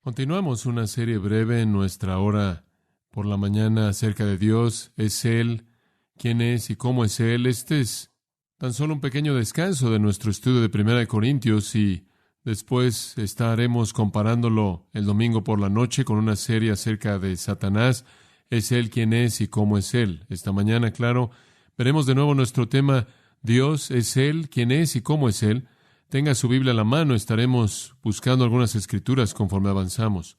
Continuamos una serie breve en nuestra hora por la mañana acerca de Dios. ¿Es Él? ¿Quién es y cómo es Él? Este es tan solo un pequeño descanso de nuestro estudio de Primera de Corintios y después estaremos comparándolo el domingo por la noche con una serie acerca de Satanás. ¿Es Él? ¿Quién es y cómo es Él? Esta mañana, claro, veremos de nuevo nuestro tema, Dios, ¿es Él? ¿Quién es y cómo es Él? Tenga su Biblia a la mano, estaremos buscando algunas escrituras conforme avanzamos.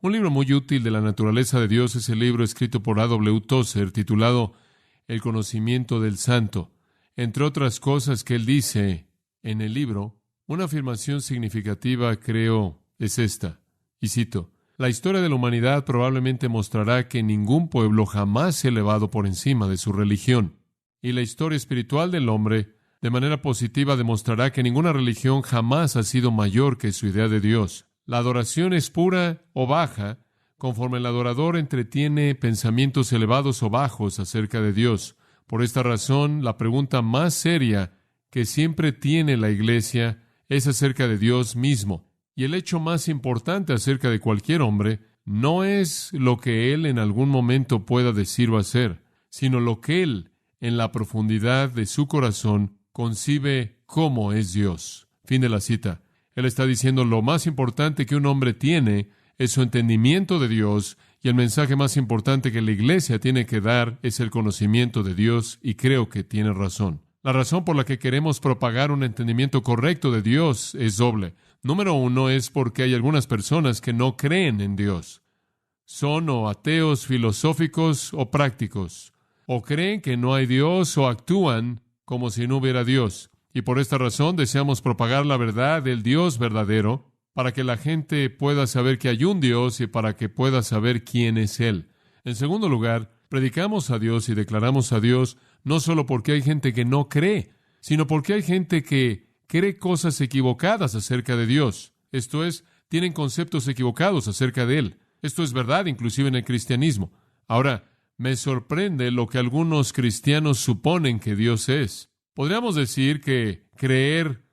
Un libro muy útil de la naturaleza de Dios es el libro escrito por A.W. Tozer, titulado El conocimiento del santo. Entre otras cosas que él dice en el libro, una afirmación significativa, creo, es esta, y cito, la historia de la humanidad probablemente mostrará que ningún pueblo jamás se ha elevado por encima de su religión, y la historia espiritual del hombre de manera positiva demostrará que ninguna religión jamás ha sido mayor que su idea de Dios. La adoración es pura o baja, conforme el adorador entretiene pensamientos elevados o bajos acerca de Dios. Por esta razón, la pregunta más seria que siempre tiene la Iglesia es acerca de Dios mismo. Y el hecho más importante acerca de cualquier hombre no es lo que él en algún momento pueda decir o hacer, sino lo que él, en la profundidad de su corazón, concibe cómo es Dios. Fin de la cita. Él está diciendo lo más importante que un hombre tiene es su entendimiento de Dios, y el mensaje más importante que la Iglesia tiene que dar es el conocimiento de Dios, y creo que tiene razón. La razón por la que queremos propagar un entendimiento correcto de Dios es doble. Número uno es porque hay algunas personas que no creen en Dios. Son o ateos filosóficos o prácticos. O creen que no hay Dios o actúan como si no hubiera Dios. Y por esta razón deseamos propagar la verdad del Dios verdadero para que la gente pueda saber que hay un Dios y para que pueda saber quién es Él. En segundo lugar, predicamos a Dios y declaramos a Dios no solo porque hay gente que no cree, sino porque hay gente que cree cosas equivocadas acerca de Dios. Esto es, tienen conceptos equivocados acerca de Él. Esto es verdad inclusive en el cristianismo. Ahora, me sorprende lo que algunos cristianos suponen que Dios es. Podríamos decir que creer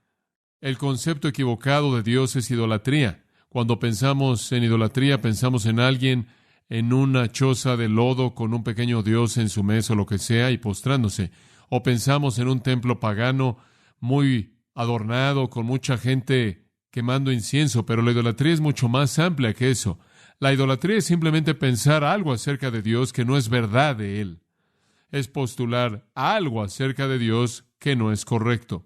el concepto equivocado de Dios es idolatría. Cuando pensamos en idolatría, pensamos en alguien en una choza de lodo con un pequeño Dios en su mesa o lo que sea y postrándose. O pensamos en un templo pagano muy adornado con mucha gente quemando incienso, pero la idolatría es mucho más amplia que eso. La idolatría es simplemente pensar algo acerca de Dios que no es verdad de Él. Es postular algo acerca de Dios que no es correcto.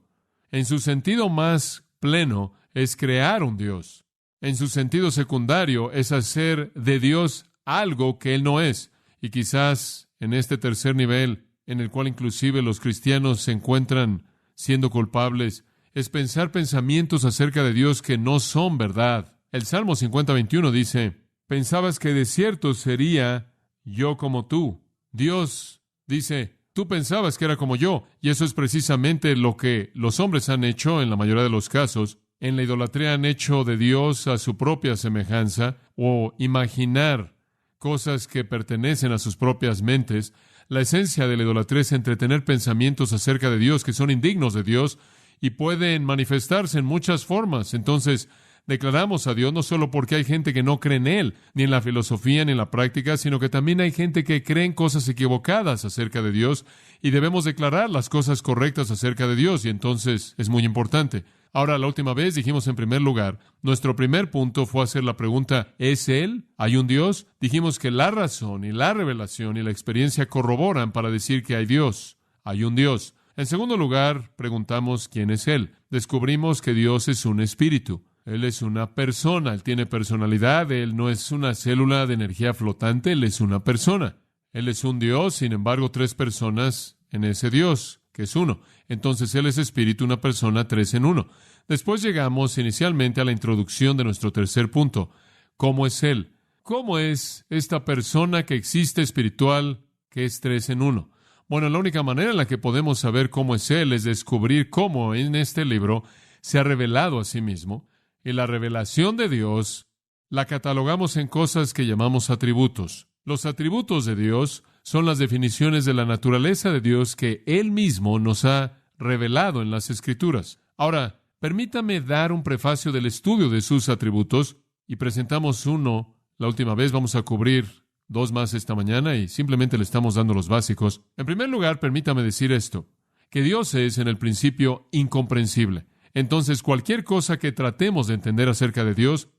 En su sentido más pleno es crear un Dios. En su sentido secundario es hacer de Dios algo que Él no es. Y quizás en este tercer nivel, en el cual inclusive los cristianos se encuentran siendo culpables, es pensar pensamientos acerca de Dios que no son verdad. El Salmo 50:21 dice, pensabas que de cierto sería yo como tú. Dios dice, tú pensabas que era como yo, y eso es precisamente lo que los hombres han hecho en la mayoría de los casos. En la idolatría han hecho de Dios a su propia semejanza, o imaginar cosas que pertenecen a sus propias mentes. La esencia de la idolatría es entretener pensamientos acerca de Dios que son indignos de Dios y pueden manifestarse en muchas formas. Entonces, declaramos a Dios no solo porque hay gente que no cree en Él, ni en la filosofía, ni en la práctica, sino que también hay gente que cree en cosas equivocadas acerca de Dios, y debemos declarar las cosas correctas acerca de Dios, y entonces es muy importante. Ahora, la última vez dijimos en primer lugar, nuestro primer punto fue hacer la pregunta, ¿es Él? ¿Hay un Dios? Dijimos que la razón y la revelación y la experiencia corroboran para decir que hay Dios. Hay un Dios. En segundo lugar, preguntamos, ¿quién es Él? Descubrimos que Dios es un espíritu. Él es una persona, Él tiene personalidad, Él no es una célula de energía flotante, Él es una persona. Él es un Dios, sin embargo, tres personas en ese Dios, que es uno. Entonces, Él es espíritu, una persona, tres en uno. Después llegamos inicialmente a la introducción de nuestro tercer punto. ¿Cómo es Él? ¿Cómo es esta persona que existe espiritual, que es tres en uno? Bueno, la única manera en la que podemos saber cómo es Él es descubrir cómo en este libro se ha revelado a sí mismo. Y la revelación de Dios la catalogamos en cosas que llamamos atributos. Los atributos de Dios son las definiciones de la naturaleza de Dios que Él mismo nos ha revelado en las Escrituras. Ahora, permítame dar un prefacio del estudio de sus atributos y presentamos uno la última vez. Vamos a cubrir dos más esta mañana y simplemente le estamos dando los básicos. En primer lugar, permítame decir esto, que Dios es en el principio incomprensible. Entonces, cualquier cosa que tratemos de entender acerca de Dios,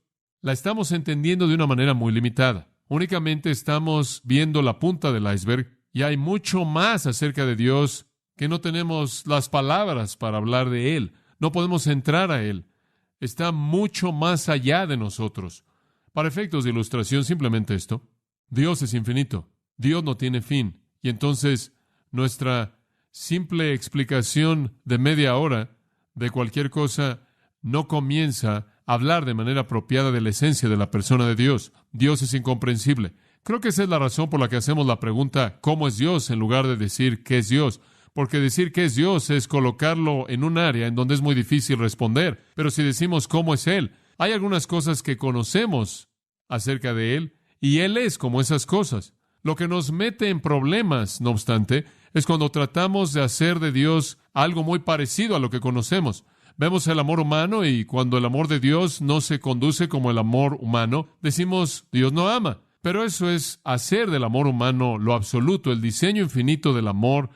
la estamos entendiendo de una manera muy limitada. Únicamente estamos viendo la punta del iceberg y hay mucho más acerca de Dios que no tenemos las palabras para hablar de Él. No podemos entrar a Él. Está mucho más allá de nosotros. Para efectos de ilustración, simplemente esto. Dios es infinito. Dios no tiene fin. Y entonces, nuestra simple explicación de media hora de cualquier cosa no comienza a hablar de manera apropiada de la esencia de la persona de Dios. Dios es incomprensible. Creo que esa es la razón por la que hacemos la pregunta ¿cómo es Dios? En lugar de decir ¿qué es Dios? Porque decir qué es Dios es colocarlo en un área en donde es muy difícil responder. Pero si decimos cómo es Él, hay algunas cosas que conocemos acerca de Él y Él es como esas cosas. Lo que nos mete en problemas, no obstante, es cuando tratamos de hacer de Dios algo muy parecido a lo que conocemos. Vemos el amor humano y cuando el amor de Dios no se conduce como el amor humano, decimos Dios no ama. Pero eso es hacer del amor humano lo absoluto, el diseño infinito del amor,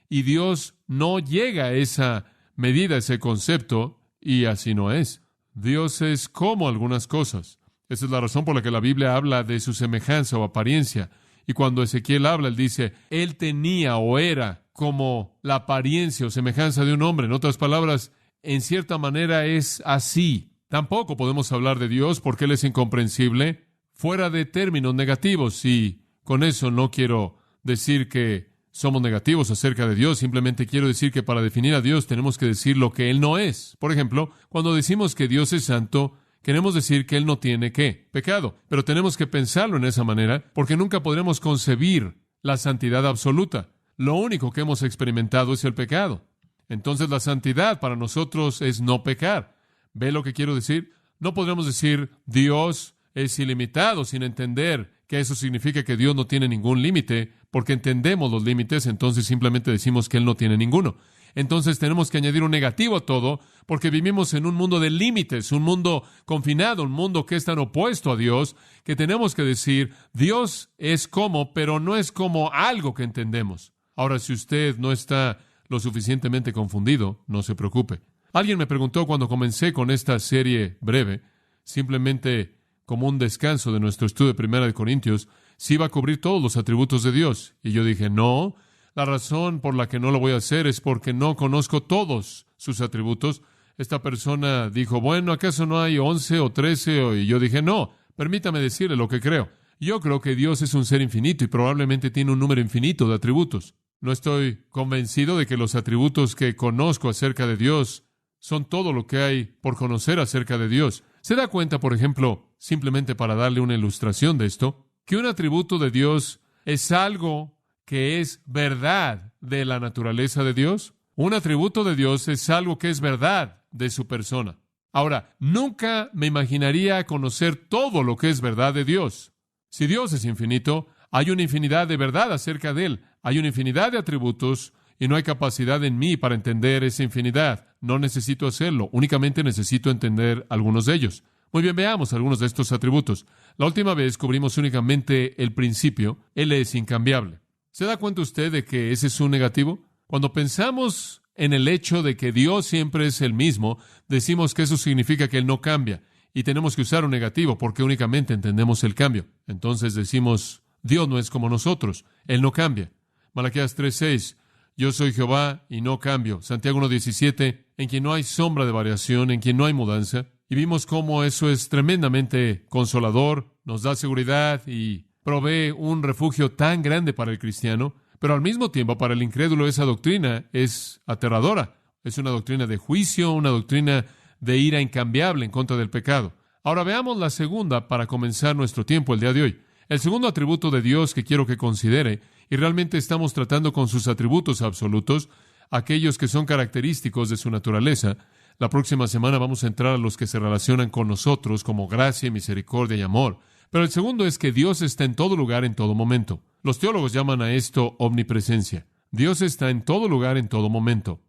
y Dios no llega a esa medida, ese concepto, y así no es. Dios es como algunas cosas. Esa es la razón por la que la Biblia habla de su semejanza o apariencia. Y cuando Ezequiel habla, él dice, él tenía o era como la apariencia o semejanza de un hombre. En otras palabras, en cierta manera es así. Tampoco podemos hablar de Dios porque Él es incomprensible fuera de términos negativos. Y con eso no quiero decir que somos negativos acerca de Dios. Simplemente quiero decir que para definir a Dios tenemos que decir lo que Él no es. Por ejemplo, cuando decimos que Dios es santo, queremos decir que Él no tiene ¿qué? Pecado. Pero tenemos que pensarlo en esa manera porque nunca podremos concebir la santidad absoluta. Lo único que hemos experimentado es el pecado. Entonces la santidad para nosotros es no pecar. ¿Ve lo que quiero decir? No podremos decir Dios es ilimitado sin entender que eso significa que Dios no tiene ningún límite, porque entendemos los límites, entonces simplemente decimos que Él no tiene ninguno. Entonces tenemos que añadir un negativo a todo, porque vivimos en un mundo de límites, un mundo confinado, un mundo que es tan opuesto a Dios, que tenemos que decir, Dios es como, pero no es como algo que entendemos. Ahora, si usted no está lo suficientemente confundido, no se preocupe. Alguien me preguntó cuando comencé con esta serie breve, simplemente como un descanso de nuestro estudio de 1 Corintios, si iba a cubrir todos los atributos de Dios. Y yo dije, no, la razón por la que no lo voy a hacer es porque no conozco todos sus atributos. Esta persona dijo, bueno, ¿acaso no hay 11 o 13? Y yo dije, no, permítame decirle lo que creo. Yo creo que Dios es un ser infinito y probablemente tiene un número infinito de atributos. No estoy convencido de que los atributos que conozco acerca de Dios son todo lo que hay por conocer acerca de Dios. ¿Se da cuenta, por ejemplo, simplemente para darle una ilustración de esto, que un atributo de Dios es algo que es verdad de la naturaleza de Dios? Un atributo de Dios es algo que es verdad de su persona. Ahora, nunca me imaginaría conocer todo lo que es verdad de Dios. Si Dios es infinito, hay una infinidad de verdad acerca de Él. Hay una infinidad de atributos y no hay capacidad en mí para entender esa infinidad. No necesito hacerlo, únicamente necesito entender algunos de ellos. Muy bien, veamos algunos de estos atributos. La última vez cubrimos únicamente el principio. Él es incambiable. ¿Se da cuenta usted de que ese es un negativo? Cuando pensamos en el hecho de que Dios siempre es el mismo, decimos que eso significa que Él no cambia. Y tenemos que usar un negativo porque únicamente entendemos el cambio. Entonces decimos, Dios no es como nosotros. Él no cambia. Malaquías 3:6, yo soy Jehová y no cambio. Santiago 1:17, en quien no hay sombra de variación, en quien no hay mudanza. Y vimos cómo eso es tremendamente consolador, nos da seguridad y provee un refugio tan grande para el cristiano, pero al mismo tiempo para el incrédulo esa doctrina es aterradora. Es una doctrina de juicio, una doctrina de ira incambiable en contra del pecado. Ahora veamos la segunda para comenzar nuestro tiempo el día de hoy. El segundo atributo de Dios que quiero que considere, y realmente estamos tratando con sus atributos absolutos, aquellos que son característicos de su naturaleza. La próxima semana vamos a entrar a los que se relacionan con nosotros como gracia, misericordia y amor. Pero el segundo es que Dios está en todo lugar, en todo momento. Los teólogos llaman a esto omnipresencia. Dios está en todo lugar, en todo momento.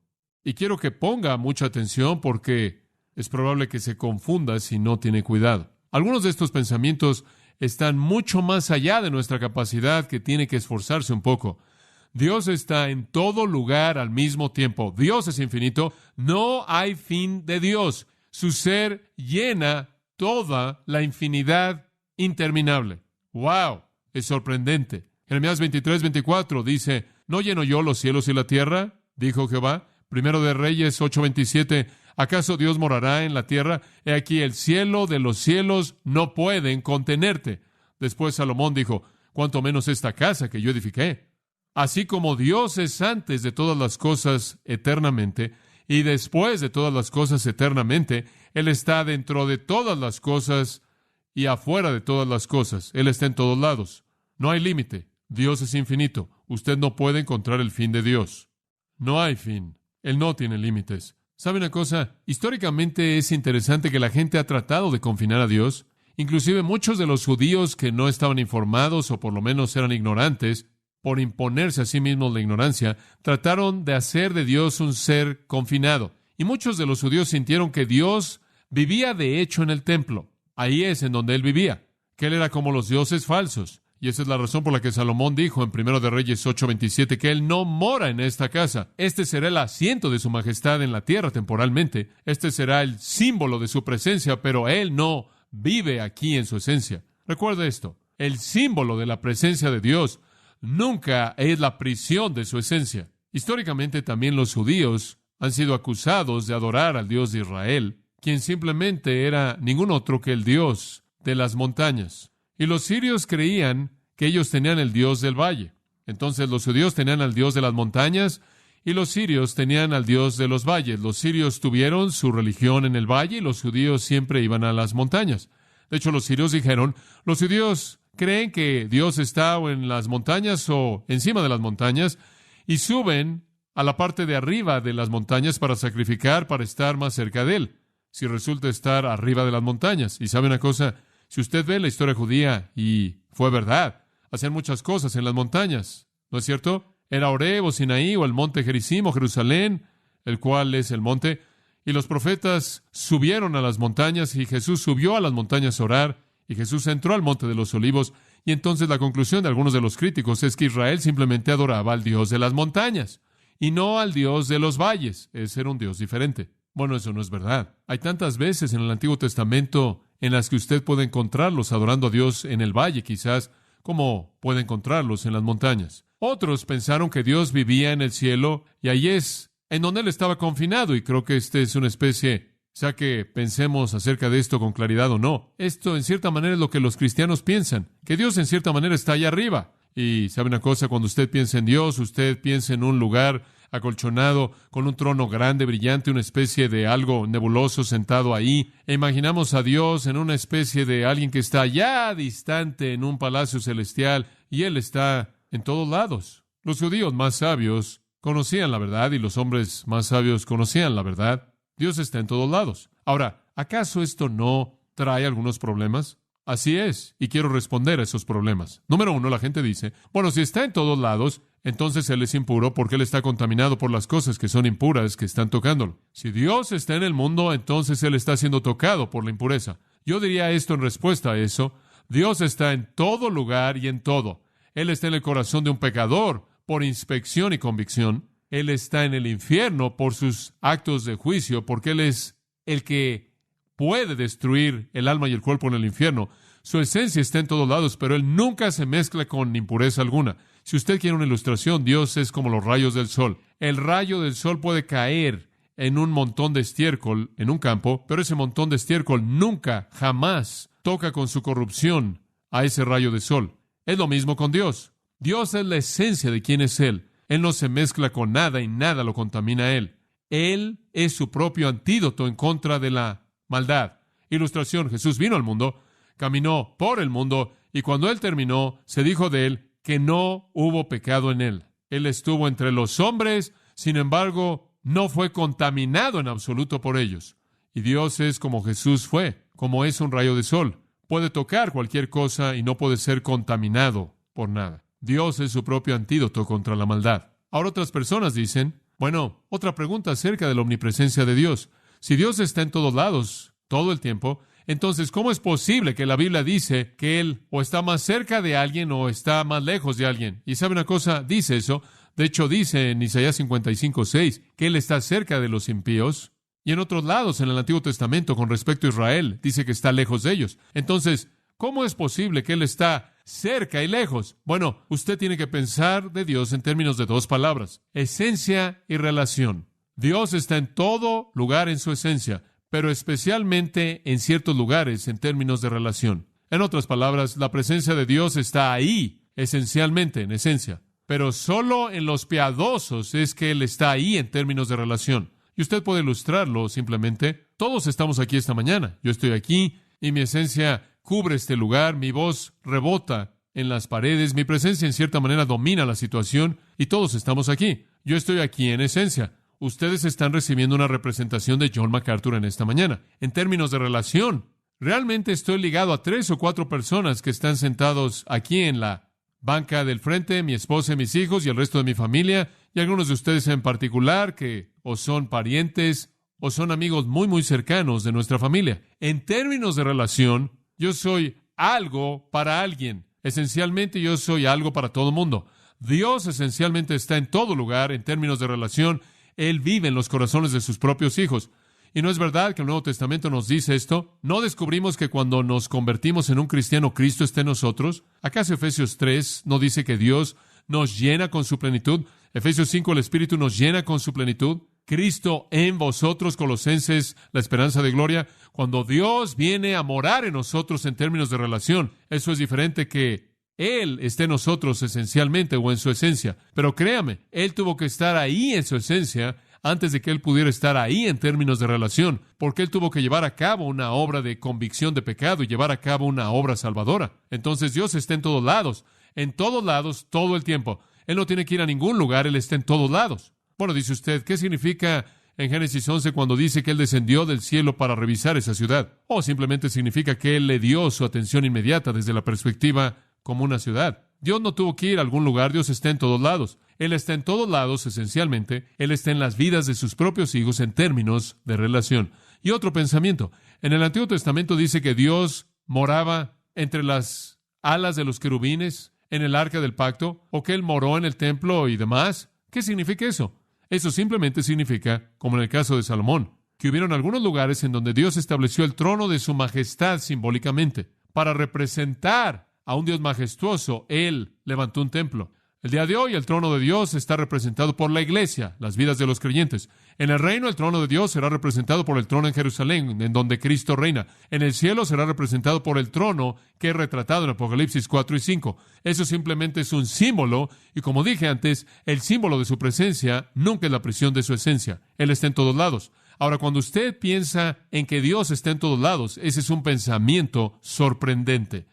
Y quiero que ponga mucha atención porque es probable que se confunda si no tiene cuidado. Algunos de estos pensamientos están mucho más allá de nuestra capacidad, que tiene que esforzarse un poco. Dios está en todo lugar al mismo tiempo. Dios es infinito. No hay fin de Dios. Su ser llena toda la infinidad interminable. ¡Wow! Es sorprendente. Jeremías 23:24 dice: ¿No lleno yo los cielos y la tierra?, dijo Jehová. Primero de Reyes 8:27, ¿acaso Dios morará en la tierra? He aquí, el cielo de los cielos no pueden contenerte. Después Salomón dijo: cuánto menos esta casa que yo edifiqué. Así como Dios es antes de todas las cosas eternamente, y después de todas las cosas eternamente, Él está dentro de todas las cosas y afuera de todas las cosas. Él está en todos lados. No hay límite. Dios es infinito. Usted no puede encontrar el fin de Dios. No hay fin. Él no tiene límites. ¿Sabe una cosa? Históricamente es interesante que la gente ha tratado de confinar a Dios. Inclusive muchos de los judíos que no estaban informados, o por lo menos eran ignorantes, por imponerse a sí mismos la ignorancia, trataron de hacer de Dios un ser confinado. Y muchos de los judíos sintieron que Dios vivía de hecho en el templo. Ahí es en donde Él vivía, que Él era como los dioses falsos. Y esa es la razón por la que Salomón dijo en Primero de Reyes 8:27 que Él no mora en esta casa. Este será el asiento de su majestad en la tierra temporalmente. Este será el símbolo de su presencia, pero Él no vive aquí en su esencia. Recuerde esto: el símbolo de la presencia de Dios nunca es la prisión de su esencia. Históricamente también los judíos han sido acusados de adorar al Dios de Israel, quien simplemente era ningún otro que el Dios de las montañas. Y los sirios creían que ellos tenían el Dios del valle. Entonces los judíos tenían al Dios de las montañas y los sirios tenían al Dios de los valles. Los sirios tuvieron su religión en el valle y los judíos siempre iban a las montañas. De hecho, los sirios dijeron: los judíos creen que Dios está o en las montañas o encima de las montañas, y suben a la parte de arriba de las montañas para sacrificar, para estar más cerca de Él, si resulta estar arriba de las montañas. Y sabe una cosa, si usted ve la historia judía, y fue verdad, hacían muchas cosas en las montañas, ¿no es cierto? Era Horeb o Sinaí o el monte Gerizim o Jerusalén, el cual es el monte, y los profetas subieron a las montañas, y Jesús subió a las montañas a orar, y Jesús entró al monte de los olivos. Y entonces la conclusión de algunos de los críticos es que Israel simplemente adoraba al Dios de las montañas y no al Dios de los valles. Ese era un Dios diferente. Bueno, eso no es verdad. Hay tantas veces en el Antiguo Testamento en las que usted puede encontrarlos adorando a Dios en el valle, quizás, como puede encontrarlos en las montañas. Otros pensaron que Dios vivía en el cielo, y ahí es en donde Él estaba confinado, y creo que esta es una especie, sea que pensemos acerca de esto con claridad o no, esto en cierta manera es lo que los cristianos piensan, que Dios en cierta manera está allá arriba. Y sabe una cosa, cuando usted piensa en Dios, usted piensa en un lugar acolchonado, con un trono grande, brillante, una especie de algo nebuloso sentado ahí, e imaginamos a Dios en una especie de alguien que está allá distante en un palacio celestial, y Él está en todos lados. Los judíos más sabios conocían la verdad, y los hombres más sabios conocían la verdad. Dios está en todos lados. Ahora, ¿acaso esto no trae algunos problemas? Así es, y quiero responder a esos problemas. Número uno, la gente dice: bueno, si está en todos lados, entonces Él es impuro porque Él está contaminado por las cosas que son impuras que están tocándolo. Si Dios está en el mundo, entonces Él está siendo tocado por la impureza. Yo diría esto en respuesta a eso: Dios está en todo lugar y en todo. Él está en el corazón de un pecador por inspección y convicción. Él está en el infierno por sus actos de juicio, porque Él es el que puede destruir el alma y el cuerpo en el infierno. Su esencia está en todos lados, pero Él nunca se mezcla con impureza alguna. Si usted quiere una ilustración, Dios es como los rayos del sol. El rayo del sol puede caer en un montón de estiércol en un campo, pero ese montón de estiércol nunca, jamás toca con su corrupción a ese rayo de sol. Es lo mismo con Dios. Dios es la esencia de quién es Él. Él no se mezcla con nada y nada lo contamina a Él. Él es su propio antídoto en contra de la maldad. Ilustración: Jesús vino al mundo, caminó por el mundo, y cuando Él terminó, se dijo de Él que no hubo pecado en Él. Él estuvo entre los hombres, sin embargo, no fue contaminado en absoluto por ellos. Y Dios es como Jesús fue, como es un rayo de sol. Puede tocar cualquier cosa y no puede ser contaminado por nada. Dios es su propio antídoto contra la maldad. Ahora otras personas dicen: bueno, otra pregunta acerca de la omnipresencia de Dios. Si Dios está en todos lados, todo el tiempo, Entonces, ¿cómo es posible que la Biblia dice que Él o está más cerca de alguien o está más lejos de alguien? Y ¿sabe una cosa? Dice eso. De hecho, dice en Isaías 55:6 que Él está cerca de los impíos. Y en otros lados, en el Antiguo Testamento, con respecto a Israel, dice que está lejos de ellos. Entonces, ¿cómo es posible que Él está cerca y lejos? Bueno, usted tiene que pensar de Dios en términos de dos palabras: esencia y relación. Dios está en todo lugar en su esencia, pero especialmente en ciertos lugares en términos de relación. En otras palabras, la presencia de Dios está ahí, esencialmente, en esencia. Pero solo en los piadosos es que Él está ahí en términos de relación. Y usted puede ilustrarlo simplemente. Todos estamos aquí esta mañana. Yo estoy aquí y mi esencia cubre este lugar, mi voz rebota en las paredes, mi presencia en cierta manera domina la situación y todos estamos aquí. Yo estoy aquí en esencia. Ustedes están recibiendo una representación de John MacArthur en esta mañana. En términos de relación, realmente estoy ligado a 3 o 4 personas que están sentados aquí en la banca del frente, mi esposa y mis hijos y el resto de mi familia, y algunos de ustedes en particular que o son parientes o son amigos muy, muy cercanos de nuestra familia. En términos de relación, yo soy algo para alguien. Esencialmente, yo soy algo para todo el mundo. Dios esencialmente está en todo lugar en términos de relación. Él vive en los corazones de sus propios hijos. ¿Y no es verdad que el Nuevo Testamento nos dice esto? ¿No descubrimos que cuando nos convertimos en un cristiano, Cristo está en nosotros? ¿Acaso Efesios 3 no dice que Dios nos llena con su plenitud? Efesios 5, el Espíritu nos llena con su plenitud. Cristo en vosotros, Colosenses, la esperanza de gloria. Cuando Dios viene a morar en nosotros en términos de relación, eso es diferente que Él esté en nosotros esencialmente o en su esencia. Pero créame, Él tuvo que estar ahí en su esencia antes de que Él pudiera estar ahí en términos de relación, porque Él tuvo que llevar a cabo una obra de convicción de pecado y llevar a cabo una obra salvadora. Entonces Dios está en todos lados, todo el tiempo. Él no tiene que ir a ningún lugar, Él está en todos lados. Bueno, dice usted, ¿qué significa en Génesis 11 cuando dice que Él descendió del cielo para revisar esa ciudad? O simplemente significa que Él le dio su atención inmediata desde la perspectiva como una ciudad. Dios no tuvo que ir a algún lugar, Dios está en todos lados. Él está en todos lados, esencialmente. Él está en las vidas de sus propios hijos en términos de relación. Y otro pensamiento. En el Antiguo Testamento dice que Dios moraba entre las alas de los querubines en el arca del pacto, o que Él moró en el templo y demás. ¿Qué significa eso? Eso simplemente significa, como en el caso de Salomón, que hubieron algunos lugares en donde Dios estableció el trono de su majestad simbólicamente. Para representar a un Dios majestuoso, Él levantó un templo. El día de hoy, el trono de Dios está representado por la iglesia, las vidas de los creyentes. En el reino, el trono de Dios será representado por el trono en Jerusalén, en donde Cristo reina. En el cielo será representado por el trono que es retratado en Apocalipsis 4 y 5. Eso simplemente es un símbolo, y como dije antes, el símbolo de su presencia nunca es la prisión de su esencia. Él está en todos lados. Ahora, cuando usted piensa en que Dios está en todos lados, ese es un pensamiento sorprendente,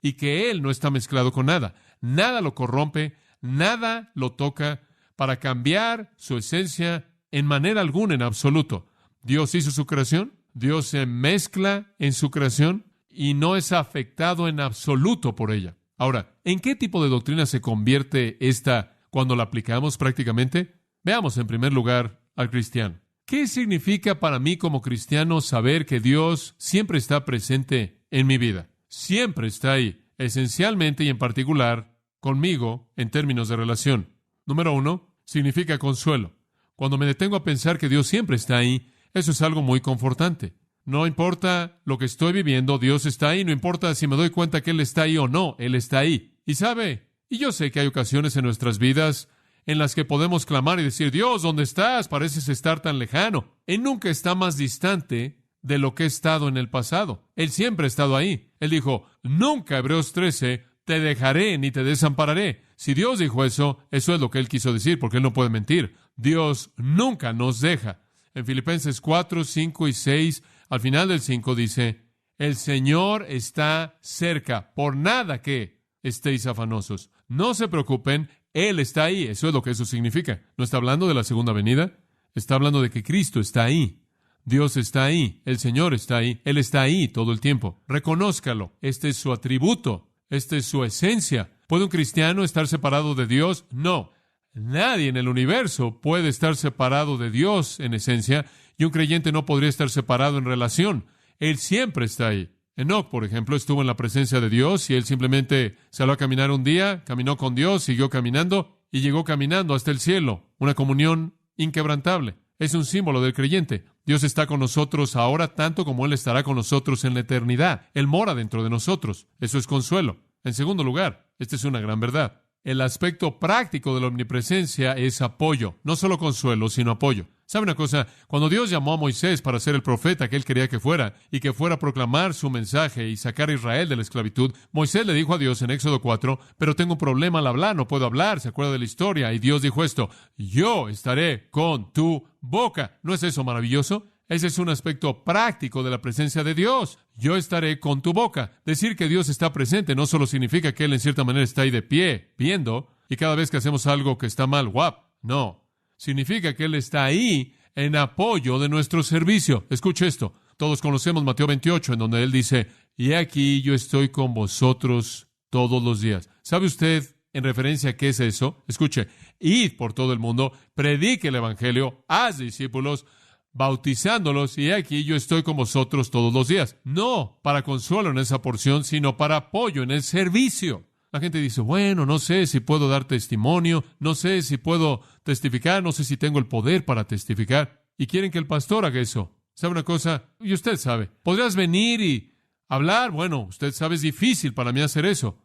y que Él no está mezclado con nada. Nada lo corrompe, nada lo toca para cambiar su esencia en manera alguna en absoluto. Dios hizo su creación, Dios se mezcla en su creación y no es afectado en absoluto por ella. Ahora, ¿en qué tipo de doctrina se convierte esta cuando la aplicamos prácticamente? Veamos en primer lugar al cristiano. ¿Qué significa para mí como cristiano saber que Dios siempre está presente en mi vida? Siempre está ahí, esencialmente y en particular conmigo en términos de relación. Número 1, significa consuelo. Cuando me detengo a pensar que Dios siempre está ahí, eso es algo muy confortante. No importa lo que estoy viviendo, Dios está ahí. No importa si me doy cuenta que Él está ahí o no, Él está ahí. Y sabe, y yo sé que hay ocasiones en nuestras vidas en las que podemos clamar y decir, Dios, ¿dónde estás? Pareces estar tan lejano. Él nunca está más distante de lo que ha estado en el pasado. Él siempre ha estado ahí. Él dijo, nunca, Hebreos 13, te dejaré ni te desampararé. Si Dios dijo eso, eso es lo que Él quiso decir, porque Él no puede mentir. Dios nunca nos deja. En Filipenses 4, 5 y 6, al final del 5 dice, el Señor está cerca, por nada que estéis afanosos. No se preocupen, Él está ahí. Eso es lo que eso significa. No está hablando de la segunda venida, está hablando de que Cristo está ahí. Dios está ahí, el Señor está ahí, Él está ahí todo el tiempo. Reconózcalo, este es su atributo, esta es su esencia. ¿Puede un cristiano estar separado de Dios? No. Nadie en el universo puede estar separado de Dios en esencia, y un creyente no podría estar separado en relación. Él siempre está ahí. Enoc, por ejemplo, estuvo en la presencia de Dios y él simplemente salió a caminar un día, caminó con Dios, siguió caminando y llegó caminando hasta el cielo. Una comunión inquebrantable. Es un símbolo del creyente. Dios está con nosotros ahora tanto como Él estará con nosotros en la eternidad. Él mora dentro de nosotros. Eso es consuelo. En segundo lugar, esta es una gran verdad. El aspecto práctico de la omnipresencia es apoyo. No solo consuelo, sino apoyo. ¿Sabe una cosa? Cuando Dios llamó a Moisés para ser el profeta que Él quería que fuera y que fuera a proclamar su mensaje y sacar a Israel de la esclavitud, Moisés le dijo a Dios en Éxodo 4, pero tengo un problema al hablar, no puedo hablar. ¿Se acuerda de la historia? Y Dios dijo esto, yo estaré con tu boca. ¿No es eso maravilloso? Ese es un aspecto práctico de la presencia de Dios. Yo estaré con tu boca. Decir que Dios está presente no solo significa que Él en cierta manera está ahí de pie, viendo, y cada vez que hacemos algo que está mal, ¡guap! No. Significa que Él está ahí en apoyo de nuestro servicio. Escuche esto. Todos conocemos Mateo 28, en donde Él dice, y aquí yo estoy con vosotros todos los días. ¿Sabe usted en referencia a qué es eso? Escuche, id por todo el mundo, predique el Evangelio, haz discípulos, bautizándolos, y aquí yo estoy con vosotros todos los días. No para consuelo en esa porción, sino para apoyo en el servicio. La gente dice, bueno, no sé si puedo dar testimonio, no sé si puedo testificar, no sé si tengo el poder para testificar. Y quieren que el pastor haga eso. ¿Sabe una cosa? Y usted sabe. ¿Podrías venir y hablar? Bueno, usted sabe, es difícil para mí hacer eso.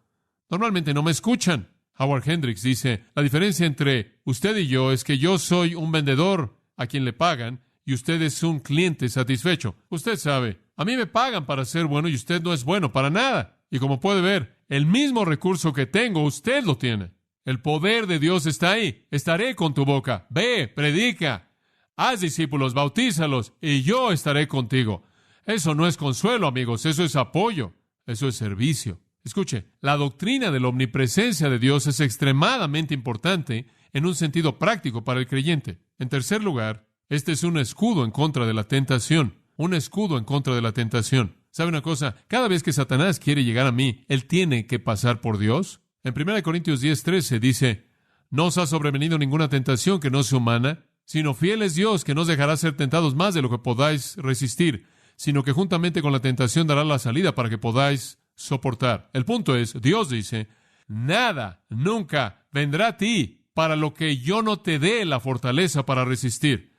Normalmente no me escuchan. Howard Hendricks dice, la diferencia entre usted y yo es que yo soy un vendedor a quien le pagan y usted es un cliente satisfecho. Usted sabe, a mí me pagan para ser bueno y usted no es bueno para nada. Y como puede ver, el mismo recurso que tengo, usted lo tiene. El poder de Dios está ahí. Estaré con tu boca. Ve, predica, haz discípulos, bautízalos, y yo estaré contigo. Eso no es consuelo, amigos, eso es apoyo, eso es servicio. Escuche, la doctrina de la omnipresencia de Dios es extremadamente importante en un sentido práctico para el creyente. En tercer lugar, este es un escudo en contra de la tentación. Un escudo en contra de la tentación. ¿Sabe una cosa? Cada vez que Satanás quiere llegar a mí, él tiene que pasar por Dios. En 1 Corintios 10:13 dice, no os ha sobrevenido ninguna tentación que no sea humana, sino fiel es Dios, que no os dejará ser tentados más de lo que podáis resistir, sino que juntamente con la tentación dará la salida para que podáis soportar. El punto es, Dios dice, nada, nunca vendrá a ti para lo que yo no te dé la fortaleza para resistir.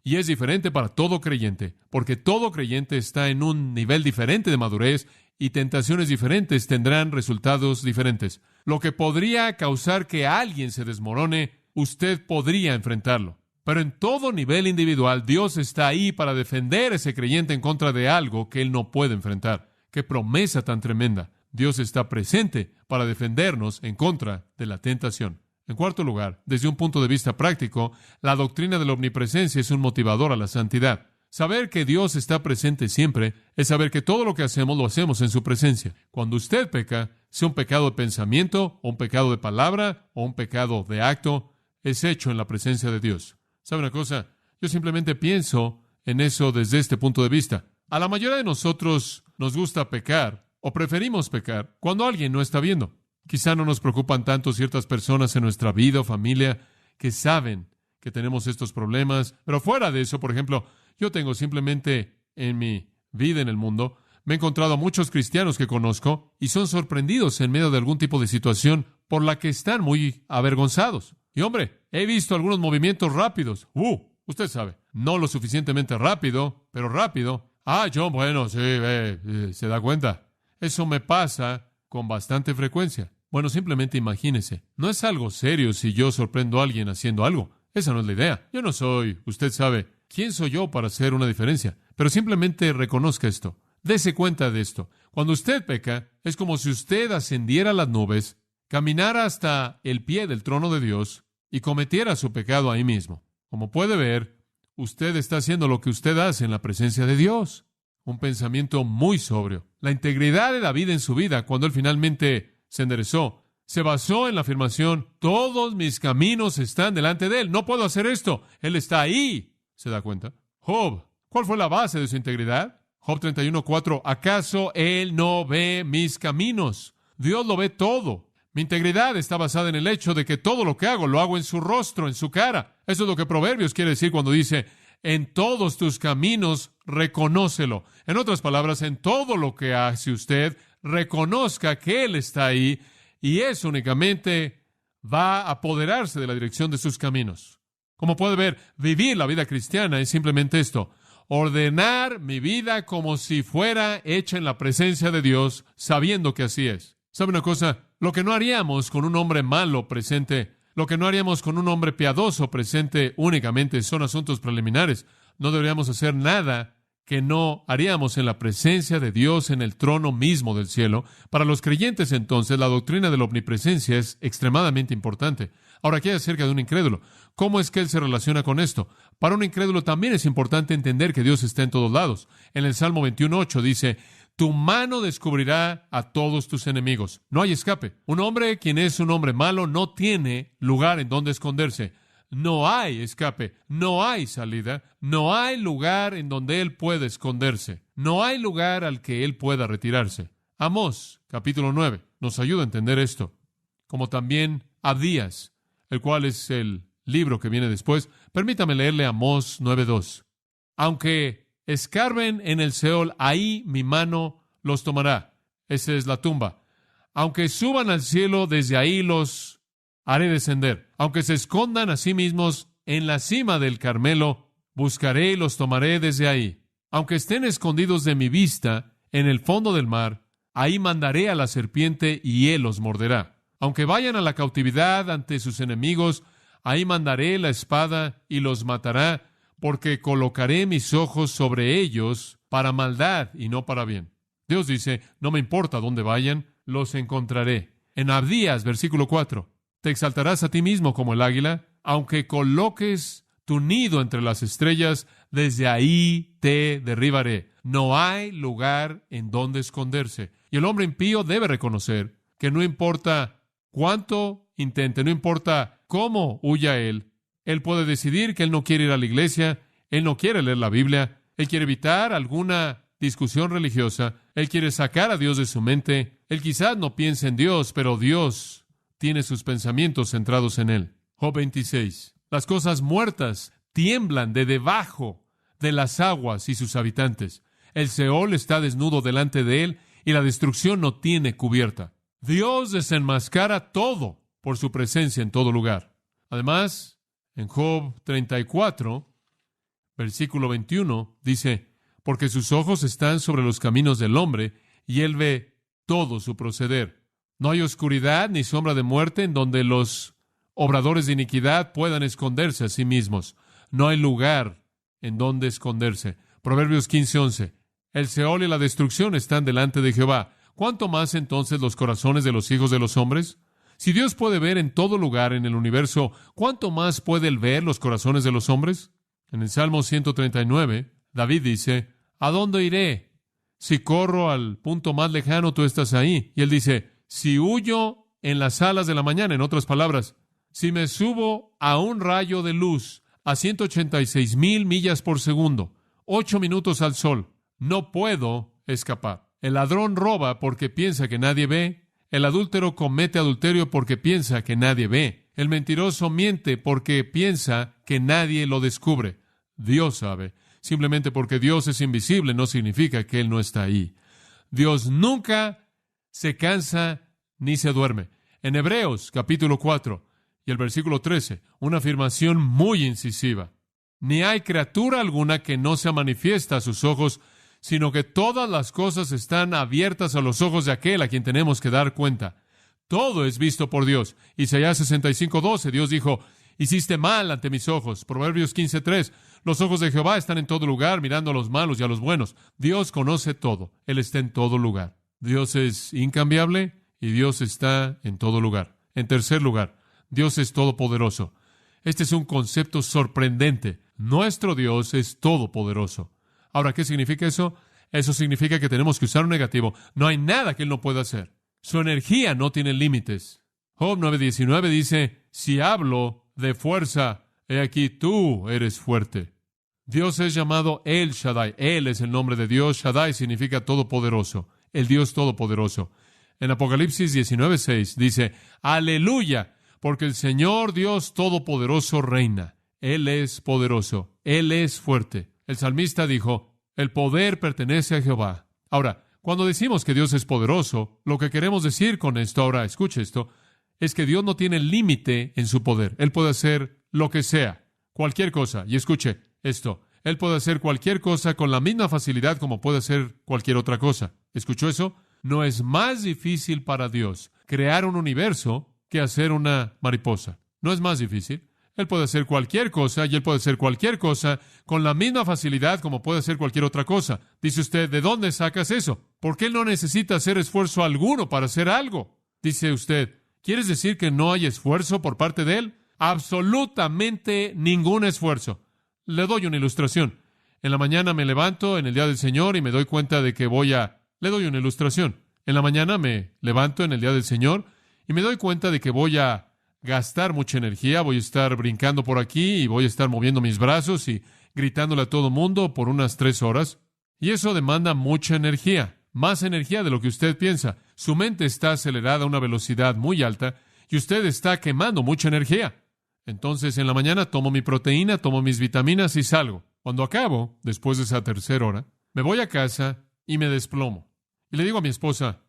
Y es diferente para todo creyente, porque todo creyente está en un nivel diferente de madurez y tentaciones diferentes tendrán resultados diferentes. Lo que podría causar que alguien se desmorone, usted podría enfrentarlo. Pero en todo nivel individual, Dios está ahí para defender a ese creyente en contra de algo que él no puede enfrentar. ¡Qué promesa tan tremenda! Dios está presente para defendernos en contra de la tentación. En cuarto lugar, desde un punto de vista práctico, la doctrina de la omnipresencia es un motivador a la santidad. Saber que Dios está presente siempre es saber que todo lo que hacemos lo hacemos en su presencia. Cuando usted peca, sea un pecado de pensamiento, o un pecado de palabra, o un pecado de acto, es hecho en la presencia de Dios. ¿Sabe una cosa? Yo simplemente pienso en eso desde este punto de vista. A la mayoría de nosotros nos gusta pecar, o preferimos pecar, cuando alguien no está viendo. Quizá no nos preocupan tanto ciertas personas en nuestra vida o familia que saben que tenemos estos problemas, pero fuera de eso, por ejemplo, yo tengo simplemente en mi vida en el mundo, me he encontrado a muchos cristianos que conozco y son sorprendidos en medio de algún tipo de situación por la que están muy avergonzados. Y hombre, he visto algunos movimientos rápidos. Usted sabe, no lo suficientemente rápido, pero rápido. John, bueno, sí, se da cuenta. Eso me pasa con bastante frecuencia. Bueno, simplemente imagínese. No es algo serio si yo sorprendo a alguien haciendo algo. Esa no es la idea. Yo no soy, usted sabe, ¿quién soy yo para hacer una diferencia? Pero simplemente reconozca esto. Dese cuenta de esto. Cuando usted peca, es como si usted ascendiera a las nubes, caminara hasta el pie del trono de Dios y cometiera su pecado ahí mismo. Como puede ver, usted está haciendo lo que usted hace en la presencia de Dios. Un pensamiento muy sobrio. La integridad de David en su vida, cuando él finalmente se enderezó, se basó en la afirmación, todos mis caminos están delante de él. No puedo hacer esto. Él está ahí. ¿Se da cuenta? Job, ¿cuál fue la base de su integridad? Job 31:4, ¿acaso él no ve mis caminos? Dios lo ve todo. Mi integridad está basada en el hecho de que todo lo que hago lo hago en su rostro, en su cara. Eso es lo que Proverbios quiere decir cuando dice, En todos tus caminos, reconócelo. En otras palabras, en todo lo que hace usted, reconozca que Él está ahí y eso únicamente va a apoderarse de la dirección de sus caminos. Como puede ver, vivir la vida cristiana es simplemente esto: ordenar mi vida como si fuera hecha en la presencia de Dios, sabiendo que así es. ¿Sabe una cosa? Lo que no haríamos con un hombre malo presente, lo que no haríamos con un hombre piadoso presente únicamente son asuntos preliminares. No deberíamos hacer nada que no haríamos en la presencia de Dios en el trono mismo del cielo. Para los creyentes, entonces, la doctrina de la omnipresencia es extremadamente importante. Ahora, ¿qué hay acerca de un incrédulo? ¿Cómo es que él se relaciona con esto? Para un incrédulo también es importante entender que Dios está en todos lados. En el Salmo 21:8 dice: tu mano descubrirá a todos tus enemigos. No hay escape. Un hombre quien es un hombre malo no tiene lugar en donde esconderse. No hay escape, no hay salida, no hay lugar en donde él pueda esconderse. No hay lugar al que él pueda retirarse. Amós, capítulo 9, nos ayuda a entender esto. Como también Abdías, el cual es el libro que viene después. Permítame leerle Amós 9:2. Aunque escarben en el Seol, ahí mi mano los tomará. Esa es la tumba. Aunque suban al cielo, desde ahí los haré descender. Aunque se escondan a sí mismos en la cima del Carmelo, buscaré y los tomaré desde ahí. Aunque estén escondidos de mi vista en el fondo del mar, ahí mandaré a la serpiente y él los morderá. Aunque vayan a la cautividad ante sus enemigos, ahí mandaré la espada y los matará, porque colocaré mis ojos sobre ellos para maldad y no para bien. Dios dice: no me importa dónde vayan, los encontraré. En Abdías, versículo 4, te exaltarás a ti mismo como el águila, aunque coloques tu nido entre las estrellas, desde ahí te derribaré. No hay lugar en donde esconderse. Y el hombre impío debe reconocer que no importa cuánto intente, no importa cómo huya él puede decidir que él no quiere ir a la iglesia, él no quiere leer la Biblia, él quiere evitar alguna discusión religiosa, él quiere sacar a Dios de su mente, él quizás no piense en Dios, pero Dios tiene sus pensamientos centrados en él. Job 26. Las cosas muertas tiemblan de debajo de las aguas y sus habitantes. El Seol está desnudo delante de él y la destrucción no tiene cubierta. Dios desenmascara todo por su presencia en todo lugar. Además, en Job 34, versículo 21, dice: porque sus ojos están sobre los caminos del hombre, y él ve todo su proceder. No hay oscuridad ni sombra de muerte en donde los obradores de iniquidad puedan esconderse a sí mismos. No hay lugar en donde esconderse. Proverbios 15:11. El Seol y la destrucción están delante de Jehová. ¿Cuánto más entonces los corazones de los hijos de los hombres? Si Dios puede ver en todo lugar en el universo, ¿cuánto más puede Él ver los corazones de los hombres? En el Salmo 139, David dice: ¿a dónde iré? Si corro al punto más lejano, tú estás ahí. Y él dice: si huyo en las alas de la mañana, en otras palabras, si me subo a un rayo de luz a 186,000 millas por segundo, 8 minutos al sol, no puedo escapar. El ladrón roba porque piensa que nadie ve. El adúltero comete adulterio porque piensa que nadie ve. El mentiroso miente porque piensa que nadie lo descubre. Dios sabe. Simplemente porque Dios es invisible no significa que Él no está ahí. Dios nunca se cansa ni se duerme. En Hebreos, capítulo 4 y el versículo 13, una afirmación muy incisiva. Ni hay criatura alguna que no sea manifiesta a sus ojos, sino que todas las cosas están abiertas a los ojos de aquel a quien tenemos que dar cuenta. Todo es visto por Dios. Isaías 65:12, Dios dijo: hiciste mal ante mis ojos. Proverbios 15:3, los ojos de Jehová están en todo lugar, mirando a los malos y a los buenos. Dios conoce todo. Él está en todo lugar. Dios es incambiable y Dios está en todo lugar. En tercer lugar, Dios es todopoderoso. Este es un concepto sorprendente. Nuestro Dios es todopoderoso. Ahora, ¿qué significa eso? Eso significa que tenemos que usar un negativo. No hay nada que Él no pueda hacer. Su energía no tiene límites. Job 9:19 dice: si hablo de fuerza, he aquí tú eres fuerte. Dios es llamado El Shaddai. Él es el nombre de Dios. Shaddai significa todopoderoso. El Dios todopoderoso. En Apocalipsis 19:6 dice: aleluya, porque el Señor Dios todopoderoso reina. Él es poderoso. Él es fuerte. El salmista dijo, el poder pertenece a Jehová. Ahora, cuando decimos que Dios es poderoso, lo que queremos decir con esto, ahora escuche esto, es que Dios no tiene límite en su poder. Él puede hacer lo que sea, cualquier cosa. Y escuche esto, Él puede hacer cualquier cosa con la misma facilidad como puede hacer cualquier otra cosa. ¿Escuchó eso? No es más difícil para Dios crear un universo que hacer una mariposa. No es más difícil. Él puede hacer cualquier cosa y Él puede hacer cualquier cosa con la misma facilidad como puede hacer cualquier otra cosa. Dice usted, ¿de dónde sacas eso? Porque Él no necesita hacer esfuerzo alguno para hacer algo. Dice usted, ¿quieres decir que no hay esfuerzo por parte de Él? Absolutamente ningún esfuerzo. Le doy una ilustración. En la mañana me levanto en el día del Señor y me doy cuenta de que Le doy una ilustración. En la mañana me levanto en el día del Señor y me doy cuenta de que voy a gastar mucha energía, voy a estar brincando por aquí y voy a estar moviendo mis brazos y gritándole a todo mundo por unas 3 horas. Y eso demanda mucha energía, más energía de lo que usted piensa. Su mente está acelerada a una velocidad muy alta y usted está quemando mucha energía. Entonces, en la mañana tomo mi proteína, tomo mis vitaminas y salgo. Cuando acabo, después de esa 3.ª hora, me voy a casa y me desplomo. Y le digo a mi esposa,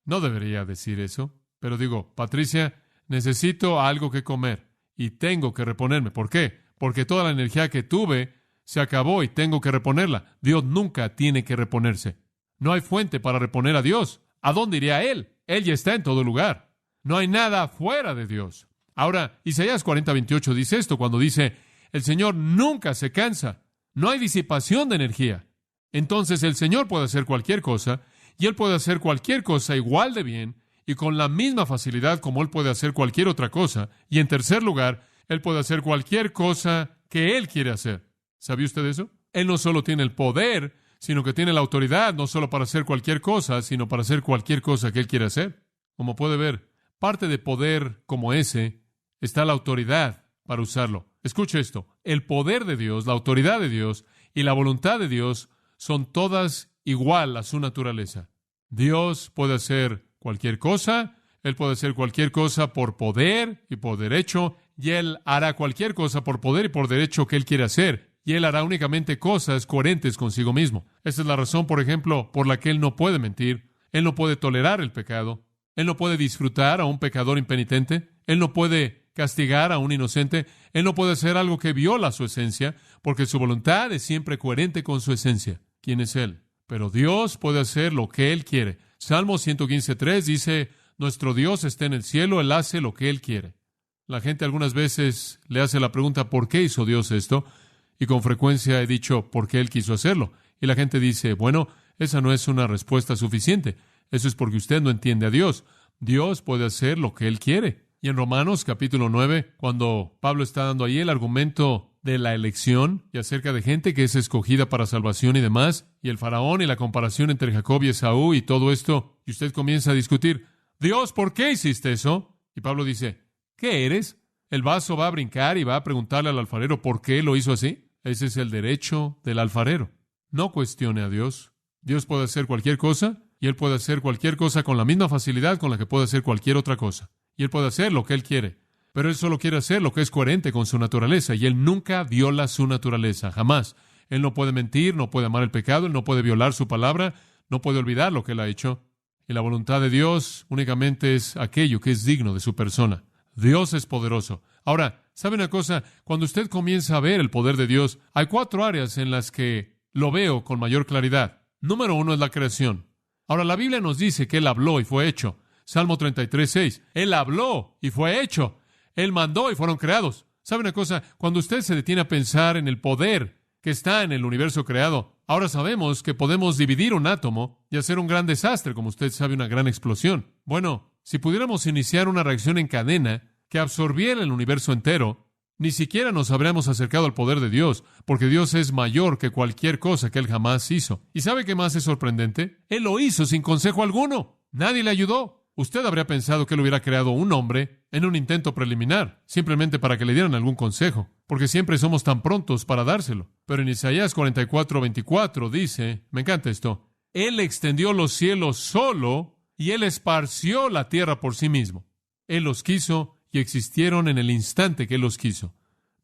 no debería decir eso, pero digo, Patricia, necesito algo que comer y tengo que reponerme. ¿Por qué? Porque toda la energía que tuve se acabó y tengo que reponerla. Dios nunca tiene que reponerse. No hay fuente para reponer a Dios. ¿A dónde iría Él? Él ya está en todo lugar. No hay nada fuera de Dios. Ahora, Isaías 40:28 dice esto cuando dice, el Señor nunca se cansa. No hay disipación de energía. Entonces el Señor puede hacer cualquier cosa y Él puede hacer cualquier cosa igual de bien y con la misma facilidad como Él puede hacer cualquier otra cosa. Y en tercer lugar, Él puede hacer cualquier cosa que Él quiere hacer. ¿Sabía usted eso? Él no solo tiene el poder, sino que tiene la autoridad no solo para hacer cualquier cosa, sino para hacer cualquier cosa que Él quiere hacer. Como puede ver, parte de poder como ese está la autoridad para usarlo. Escuche esto. El poder de Dios, la autoridad de Dios y la voluntad de Dios son todas igual a su naturaleza. Dios puede hacer cualquier cosa, Él puede hacer cualquier cosa por poder y por derecho, y Él hará cualquier cosa por poder y por derecho que Él quiere hacer, y Él hará únicamente cosas coherentes consigo mismo. Esa es la razón, por ejemplo, por la que Él no puede mentir, Él no puede tolerar el pecado, Él no puede disfrutar a un pecador impenitente, Él no puede castigar a un inocente, Él no puede hacer algo que viola su esencia, porque su voluntad es siempre coherente con su esencia. ¿Quién es Él? Pero Dios puede hacer lo que Él quiere. Salmo 115:3 dice, nuestro Dios está en el cielo, Él hace lo que Él quiere. La gente algunas veces le hace la pregunta, ¿por qué hizo Dios esto? Y con frecuencia he dicho, ¿por qué Él quiso hacerlo? Y la gente dice, bueno, esa no es una respuesta suficiente. Eso es porque usted no entiende a Dios. Dios puede hacer lo que Él quiere. Y en Romanos capítulo 9, cuando Pablo está dando ahí el argumento de la elección y acerca de gente que es escogida para salvación y demás, y el faraón y la comparación entre Jacob y Esaú y todo esto, y usted comienza a discutir, Dios, ¿por qué hiciste eso? Y Pablo dice, ¿qué eres? El vaso va a brincar y va a preguntarle al alfarero por qué lo hizo así. Ese es el derecho del alfarero. No cuestione a Dios. Dios puede hacer cualquier cosa, y Él puede hacer cualquier cosa con la misma facilidad con la que puede hacer cualquier otra cosa. Y Él puede hacer lo que Él quiere. Pero Él solo quiere hacer lo que es coherente con su naturaleza, y Él nunca viola su naturaleza, jamás. Él no puede mentir, no puede amar el pecado, Él no puede violar su palabra, no puede olvidar lo que Él ha hecho. Y la voluntad de Dios únicamente es aquello que es digno de su persona. Dios es poderoso. Ahora, ¿sabe una cosa? Cuando usted comienza a ver el poder de Dios, hay 4 áreas en las que lo veo con mayor claridad. Número 1 es la creación. Ahora, la Biblia nos dice que Él habló y fue hecho. Salmo 33:6. Él habló y fue hecho. Él mandó y fueron creados. ¿Sabe una cosa? Cuando usted se detiene a pensar en el poder que está en el universo creado, ahora sabemos que podemos dividir un átomo y hacer un gran desastre, como usted sabe, una gran explosión. Bueno, si pudiéramos iniciar una reacción en cadena que absorbiera el universo entero, ni siquiera nos habríamos acercado al poder de Dios, porque Dios es mayor que cualquier cosa que Él jamás hizo. ¿Y sabe qué más es sorprendente? Él lo hizo sin consejo alguno. Nadie le ayudó. Usted habría pensado que Él hubiera creado un hombre en un intento preliminar, simplemente para que le dieran algún consejo, porque siempre somos tan prontos para dárselo. Pero en Isaías 44:24 dice, me encanta esto, Él extendió los cielos solo y Él esparció la tierra por sí mismo. Él los quiso y existieron en el instante que Él los quiso.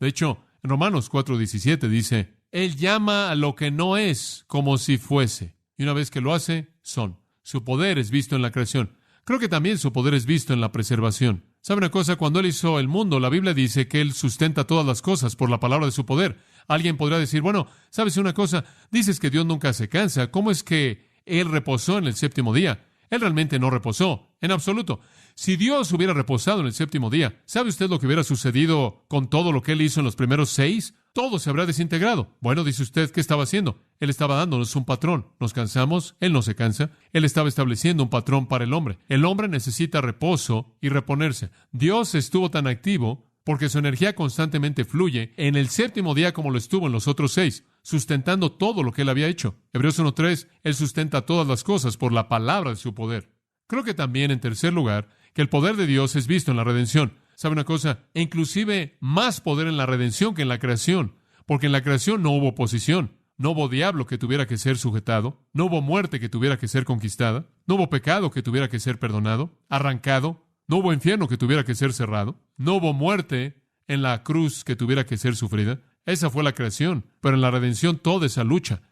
De hecho, en Romanos 4:17 dice, Él llama a lo que no es como si fuese. Y una vez que lo hace, son. Su poder es visto en la creación. Creo que también su poder es visto en la preservación. ¿Sabe una cosa? Cuando Él hizo el mundo, la Biblia dice que Él sustenta todas las cosas por la palabra de su poder. Alguien podrá decir, bueno, ¿sabes una cosa? Dices que Dios nunca se cansa. ¿Cómo es que Él reposó en el séptimo día? Él realmente no reposó, en absoluto. Si Dios hubiera reposado en el séptimo día, ¿sabe usted lo que hubiera sucedido con todo lo que Él hizo en los primeros 6? Todo se habría desintegrado. Bueno, dice usted, ¿qué estaba haciendo? Él estaba dándonos un patrón. Nos cansamos, Él no se cansa. Él estaba estableciendo un patrón para el hombre. El hombre necesita reposo y reponerse. Dios estuvo tan activo porque su energía constantemente fluye en el séptimo día como lo estuvo en los otros 6, sustentando todo lo que Él había hecho. Hebreos 1:3, Él sustenta todas las cosas por la palabra de su poder. Creo que también, en tercer lugar, que el poder de Dios es visto en la redención. ¿Sabe una cosa? E inclusive más poder en la redención que en la creación, porque en la creación no hubo oposición, no hubo diablo que tuviera que ser sujetado, no hubo muerte que tuviera que ser conquistada, no hubo pecado que tuviera que ser perdonado, arrancado, no hubo infierno que tuviera que ser cerrado, no hubo muerte en la cruz que tuviera que ser sufrida. Esa fue la creación, pero en la redención toda esa lucha.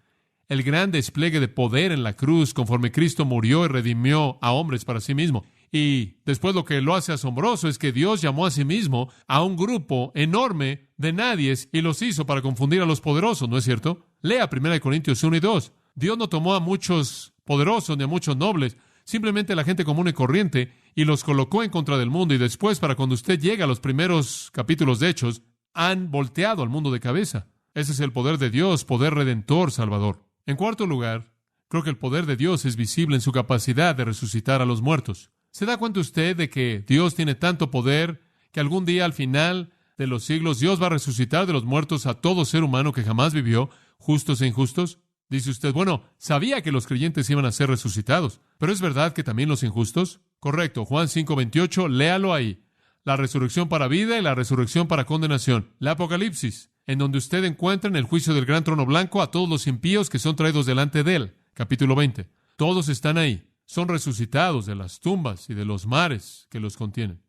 El gran despliegue de poder en la cruz conforme Cristo murió y redimió a hombres para sí mismo. Y después lo que lo hace asombroso es que Dios llamó a sí mismo a un grupo enorme de nadies y los hizo para confundir a los poderosos, ¿no es cierto? Lea 1 Corintios 1 y 2. Dios no tomó a muchos poderosos ni a muchos nobles, simplemente a la gente común y corriente, y los colocó en contra del mundo. Y después, para cuando usted llega a los primeros capítulos de Hechos, han volteado al mundo de cabeza. Ese es el poder de Dios, poder redentor, salvador. En cuarto lugar, creo que el poder de Dios es visible en su capacidad de resucitar a los muertos. ¿Se da cuenta usted de que Dios tiene tanto poder que algún día al final de los siglos Dios va a resucitar de los muertos a todo ser humano que jamás vivió, justos e injustos? Dice usted, bueno, sabía que los creyentes iban a ser resucitados, pero ¿es verdad que también los injustos? Correcto, Juan 5:28, léalo ahí. La resurrección para vida y la resurrección para condenación. La Apocalipsis, en donde usted encuentra en el juicio del gran trono blanco a todos los impíos que son traídos delante de él. Capítulo 20. Todos están ahí. Son resucitados de las tumbas y de los mares que los contienen.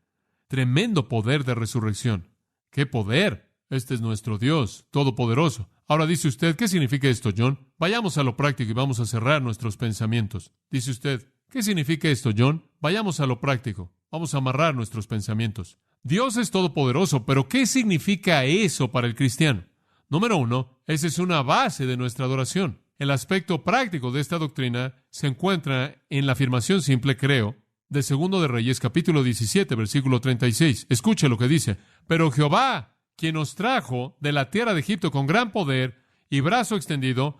Tremendo poder de resurrección. ¡Qué poder! Este es nuestro Dios todopoderoso. Ahora dice usted, ¿qué significa esto, John? Vayamos a lo práctico y vamos a cerrar nuestros pensamientos. Dice usted, ¿qué significa esto, John? Vayamos a lo práctico. Vamos a amarrar nuestros pensamientos. Dios es todopoderoso, pero ¿qué significa eso para el cristiano? Número 1, esa es una base de nuestra adoración. El aspecto práctico de esta doctrina se encuentra en la afirmación simple, creo, de 2 de Reyes, capítulo 17, versículo 36. Escuche lo que dice. Pero Jehová, quien os trajo de la tierra de Egipto con gran poder y brazo extendido,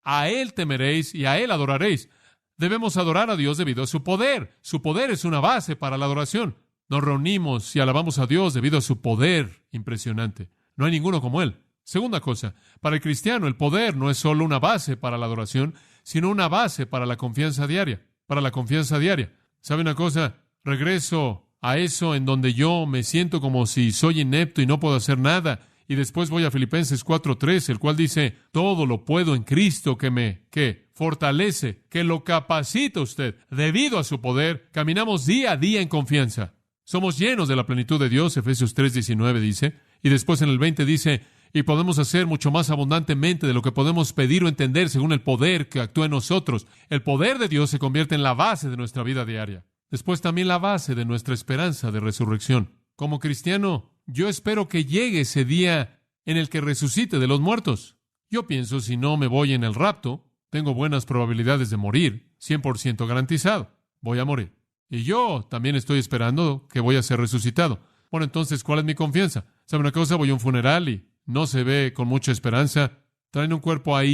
a Él temeréis y a Él adoraréis. Debemos adorar a Dios debido a su poder. Su poder es una base para la adoración. Nos reunimos y alabamos a Dios debido a su poder impresionante. No hay ninguno como Él. Segunda cosa, para el cristiano el poder no es solo una base para la adoración, sino una base para la confianza diaria. Para la confianza diaria. ¿Sabe una cosa? Regreso a eso en donde yo me siento como si soy inepto y no puedo hacer nada. Y después voy a Filipenses 4:3, el cual dice, todo lo puedo en Cristo que me, fortalece, que lo capacita usted. Debido a su poder, caminamos día a día en confianza. Somos llenos de la plenitud de Dios, Efesios 3:19 dice. Y después en el 20 dice, y podemos hacer mucho más abundantemente de lo que podemos pedir o entender según el poder que actúa en nosotros. El poder de Dios se convierte en la base de nuestra vida diaria. Después también la base de nuestra esperanza de resurrección. Como cristiano, yo espero que llegue ese día en el que resucite de los muertos. Yo pienso, si no me voy en el rapto, tengo buenas probabilidades de morir, 100% garantizado. Voy a morir. Y yo también estoy esperando que voy a ser resucitado. Bueno, entonces, ¿cuál es mi confianza? ¿Sabe una cosa? Voy a un funeral y no se ve con mucha esperanza. Traen un cuerpo ahí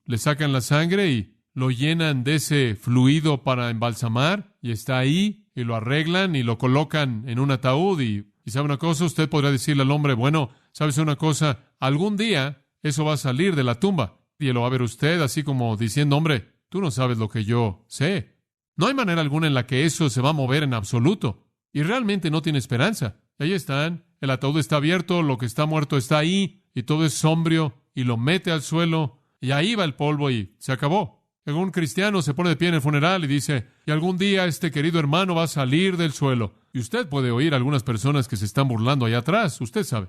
y le sacan la sangre y lo llenan de ese fluido para embalsamar y está ahí y lo arreglan y lo colocan en un ataúd y ¿sabe una cosa? Usted podrá decirle al hombre, bueno, ¿sabes una cosa? Algún día eso va a salir de la tumba y él lo va a ver usted así como diciendo, hombre, tú no sabes lo que yo sé. No hay manera alguna en la que eso se va a mover en absoluto y realmente no tiene esperanza. Ahí están, el ataúd está abierto, lo que está muerto está ahí y todo es sombrío y lo mete al suelo y ahí va el polvo y se acabó. Un cristiano se pone de pie en el funeral y dice, y algún día este querido hermano va a salir del suelo. Y usted puede oír a algunas personas que se están burlando allá atrás, usted sabe.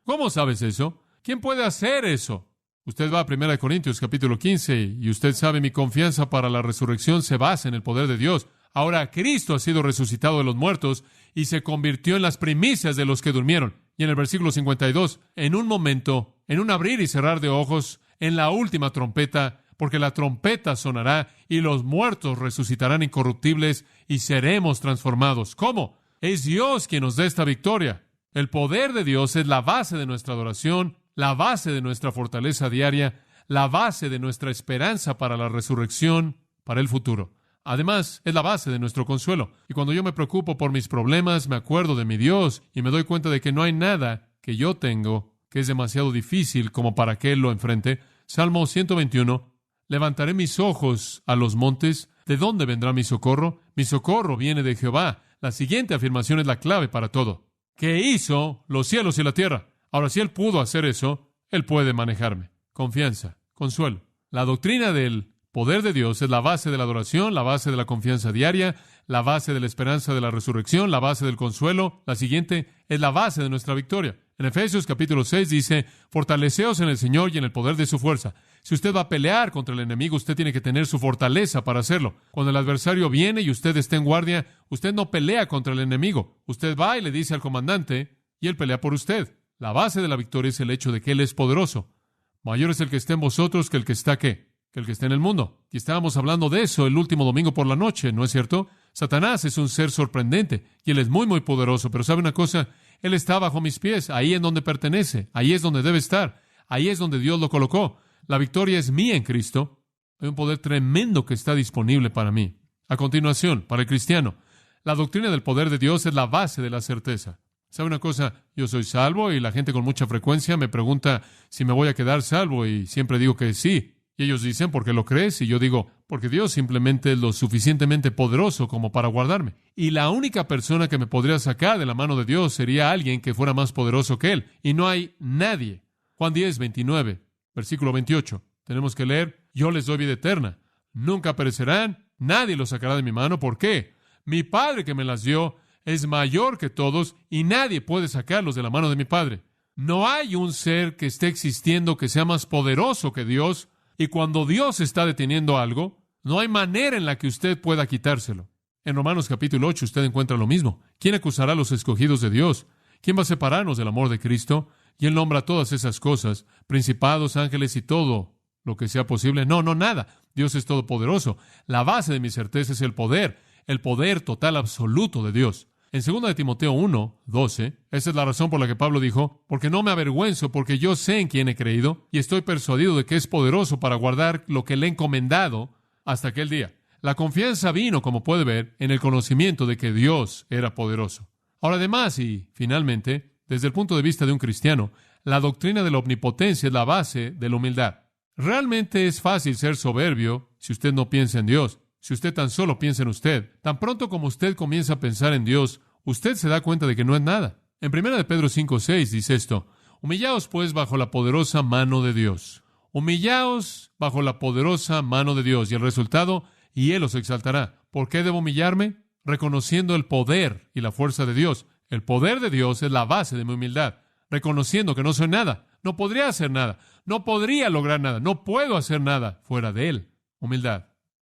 ¿Cómo sabes eso? ¿Quién puede hacer eso? Usted va a 1 Corintios capítulo 15 y usted sabe, mi confianza para la resurrección se basa en el poder de Dios. Ahora Cristo ha sido resucitado de los muertos y se convirtió en las primicias de los que durmieron. Y en el versículo 52, en un momento, en un abrir y cerrar de ojos, en la última trompeta, porque la trompeta sonará y los muertos resucitarán incorruptibles y seremos transformados. ¿Cómo? Es Dios quien nos da esta victoria. El poder de Dios es la base de nuestra adoración, la base de nuestra fortaleza diaria, la base de nuestra esperanza para la resurrección, para el futuro. Además, es la base de nuestro consuelo. Y cuando yo me preocupo por mis problemas, me acuerdo de mi Dios y me doy cuenta de que no hay nada que yo tengo que es demasiado difícil como para que Él lo enfrente. Salmo 121, levantaré mis ojos a los montes. ¿De dónde vendrá mi socorro? Mi socorro viene de Jehová. La siguiente afirmación es la clave para todo. Que hizo los cielos y la tierra. Ahora, si Él pudo hacer eso, Él puede manejarme. Confianza, consuelo. La doctrina del poder de Dios es la base de la adoración, la base de la confianza diaria, la base de la esperanza de la resurrección, la base del consuelo. La siguiente es la base de nuestra victoria. En Efesios capítulo 6 dice, fortaleceos en el Señor y en el poder de su fuerza. Si usted va a pelear contra el enemigo, usted tiene que tener su fortaleza para hacerlo. Cuando el adversario viene y usted está en guardia, usted no pelea contra el enemigo. Usted va y le dice al comandante y él pelea por usted. La base de la victoria es el hecho de que Él es poderoso. Mayor es el que está en vosotros que el que está, ¿qué? Que el que está en el mundo. Y estábamos hablando de eso el último domingo por la noche, ¿no es cierto? Satanás es un ser sorprendente y él es muy, muy poderoso. Pero ¿sabe una cosa? Él está bajo mis pies, ahí en donde pertenece, ahí es donde debe estar, ahí es donde Dios lo colocó. La victoria es mía en Cristo. Hay un poder tremendo que está disponible para mí. A continuación, para el cristiano, la doctrina del poder de Dios es la base de la certeza. ¿Sabe una cosa? Yo soy salvo y la gente con mucha frecuencia me pregunta si me voy a quedar salvo y siempre digo que sí. Y ellos dicen, ¿por qué lo crees? Y yo digo, porque Dios simplemente es lo suficientemente poderoso como para guardarme. Y la única persona que me podría sacar de la mano de Dios sería alguien que fuera más poderoso que Él. Y no hay nadie. Juan 10, 29, versículo 28. Tenemos que leer, yo les doy vida eterna. Nunca perecerán, nadie los sacará de mi mano. ¿Por qué? Mi Padre que me las dio es mayor que todos y nadie puede sacarlos de la mano de mi Padre. No hay un ser que esté existiendo que sea más poderoso que Dios. Y cuando Dios está deteniendo algo, no hay manera en la que usted pueda quitárselo. En Romanos capítulo 8 usted encuentra lo mismo. ¿Quién acusará a los escogidos de Dios? ¿Quién va a separarnos del amor de Cristo? Y Él nombra todas esas cosas, principados, ángeles y todo lo que sea posible. No, nada. Dios es todopoderoso. La base de mi certeza es el poder total absoluto de Dios. En 2 de Timoteo 1, 12, esa es la razón por la que Pablo dijo, porque no me avergüenzo, porque yo sé en quién he creído y estoy persuadido de que es poderoso para guardar lo que le he encomendado hasta aquel día. La confianza vino, como puede ver, en el conocimiento de que Dios era poderoso. Ahora, además, y finalmente, desde el punto de vista de un cristiano, la doctrina de la omnipotencia es la base de la humildad. Realmente es fácil ser soberbio si usted no piensa en Dios. Si usted tan solo piensa en usted, tan pronto como usted comienza a pensar en Dios, usted se da cuenta de que no es nada. En 1 de Pedro 5:6 dice esto, humillaos pues bajo la poderosa mano de Dios. Humillaos bajo la poderosa mano de Dios y el resultado, y Él os exaltará. ¿Por qué debo humillarme? Reconociendo el poder y la fuerza de Dios. El poder de Dios es la base de mi humildad. Reconociendo que no soy nada, no podría hacer nada, no podría lograr nada, no puedo hacer nada fuera de Él. Humildad.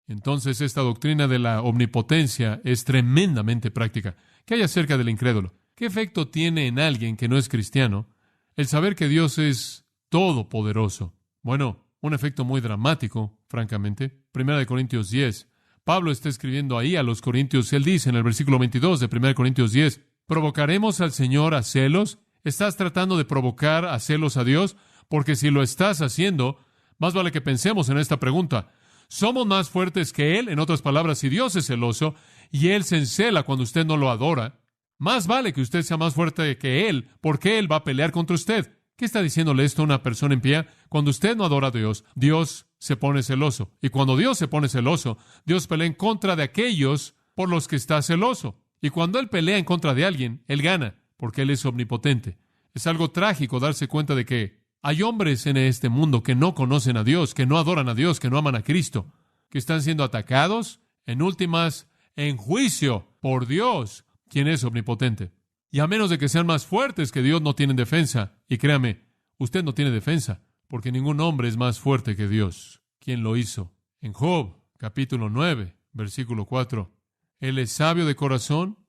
Entonces, esta doctrina de la omnipotencia es tremendamente práctica. ¿Qué hay acerca del incrédulo? ¿Qué efecto tiene en alguien que no es cristiano el saber que Dios es todopoderoso? Bueno, un efecto muy dramático, francamente. 1 Corintios 10. Pablo está escribiendo ahí a los Corintios. Él dice en el versículo 22 de 1 Corintios 10, ¿provocaremos al Señor a celos? ¿Estás tratando de provocar a celos a Dios? Porque si lo estás haciendo, más vale que pensemos en esta pregunta. ¿Somos más fuertes que Él? En otras palabras, si Dios es celoso y Él se encela cuando usted no lo adora, más vale que usted sea más fuerte que Él, porque Él va a pelear contra usted. ¿Qué está diciéndole esto a una persona en pie? Cuando usted no adora a Dios, Dios se pone celoso. Y cuando Dios se pone celoso, Dios pelea en contra de aquellos por los que está celoso. Y cuando Él pelea en contra de alguien, Él gana, porque Él es omnipotente. Es algo trágico darse cuenta de que hay hombres en este mundo que no conocen a Dios, que no adoran a Dios, que no aman a Cristo, que están siendo atacados, en últimas, en juicio por Dios, quien es omnipotente. Y a menos de que sean más fuertes que Dios, no tienen defensa. Y créame, usted no tiene defensa, porque ningún hombre es más fuerte que Dios. ¿Quién lo hizo? En Job, capítulo 9, versículo 4. Él es sabio de corazón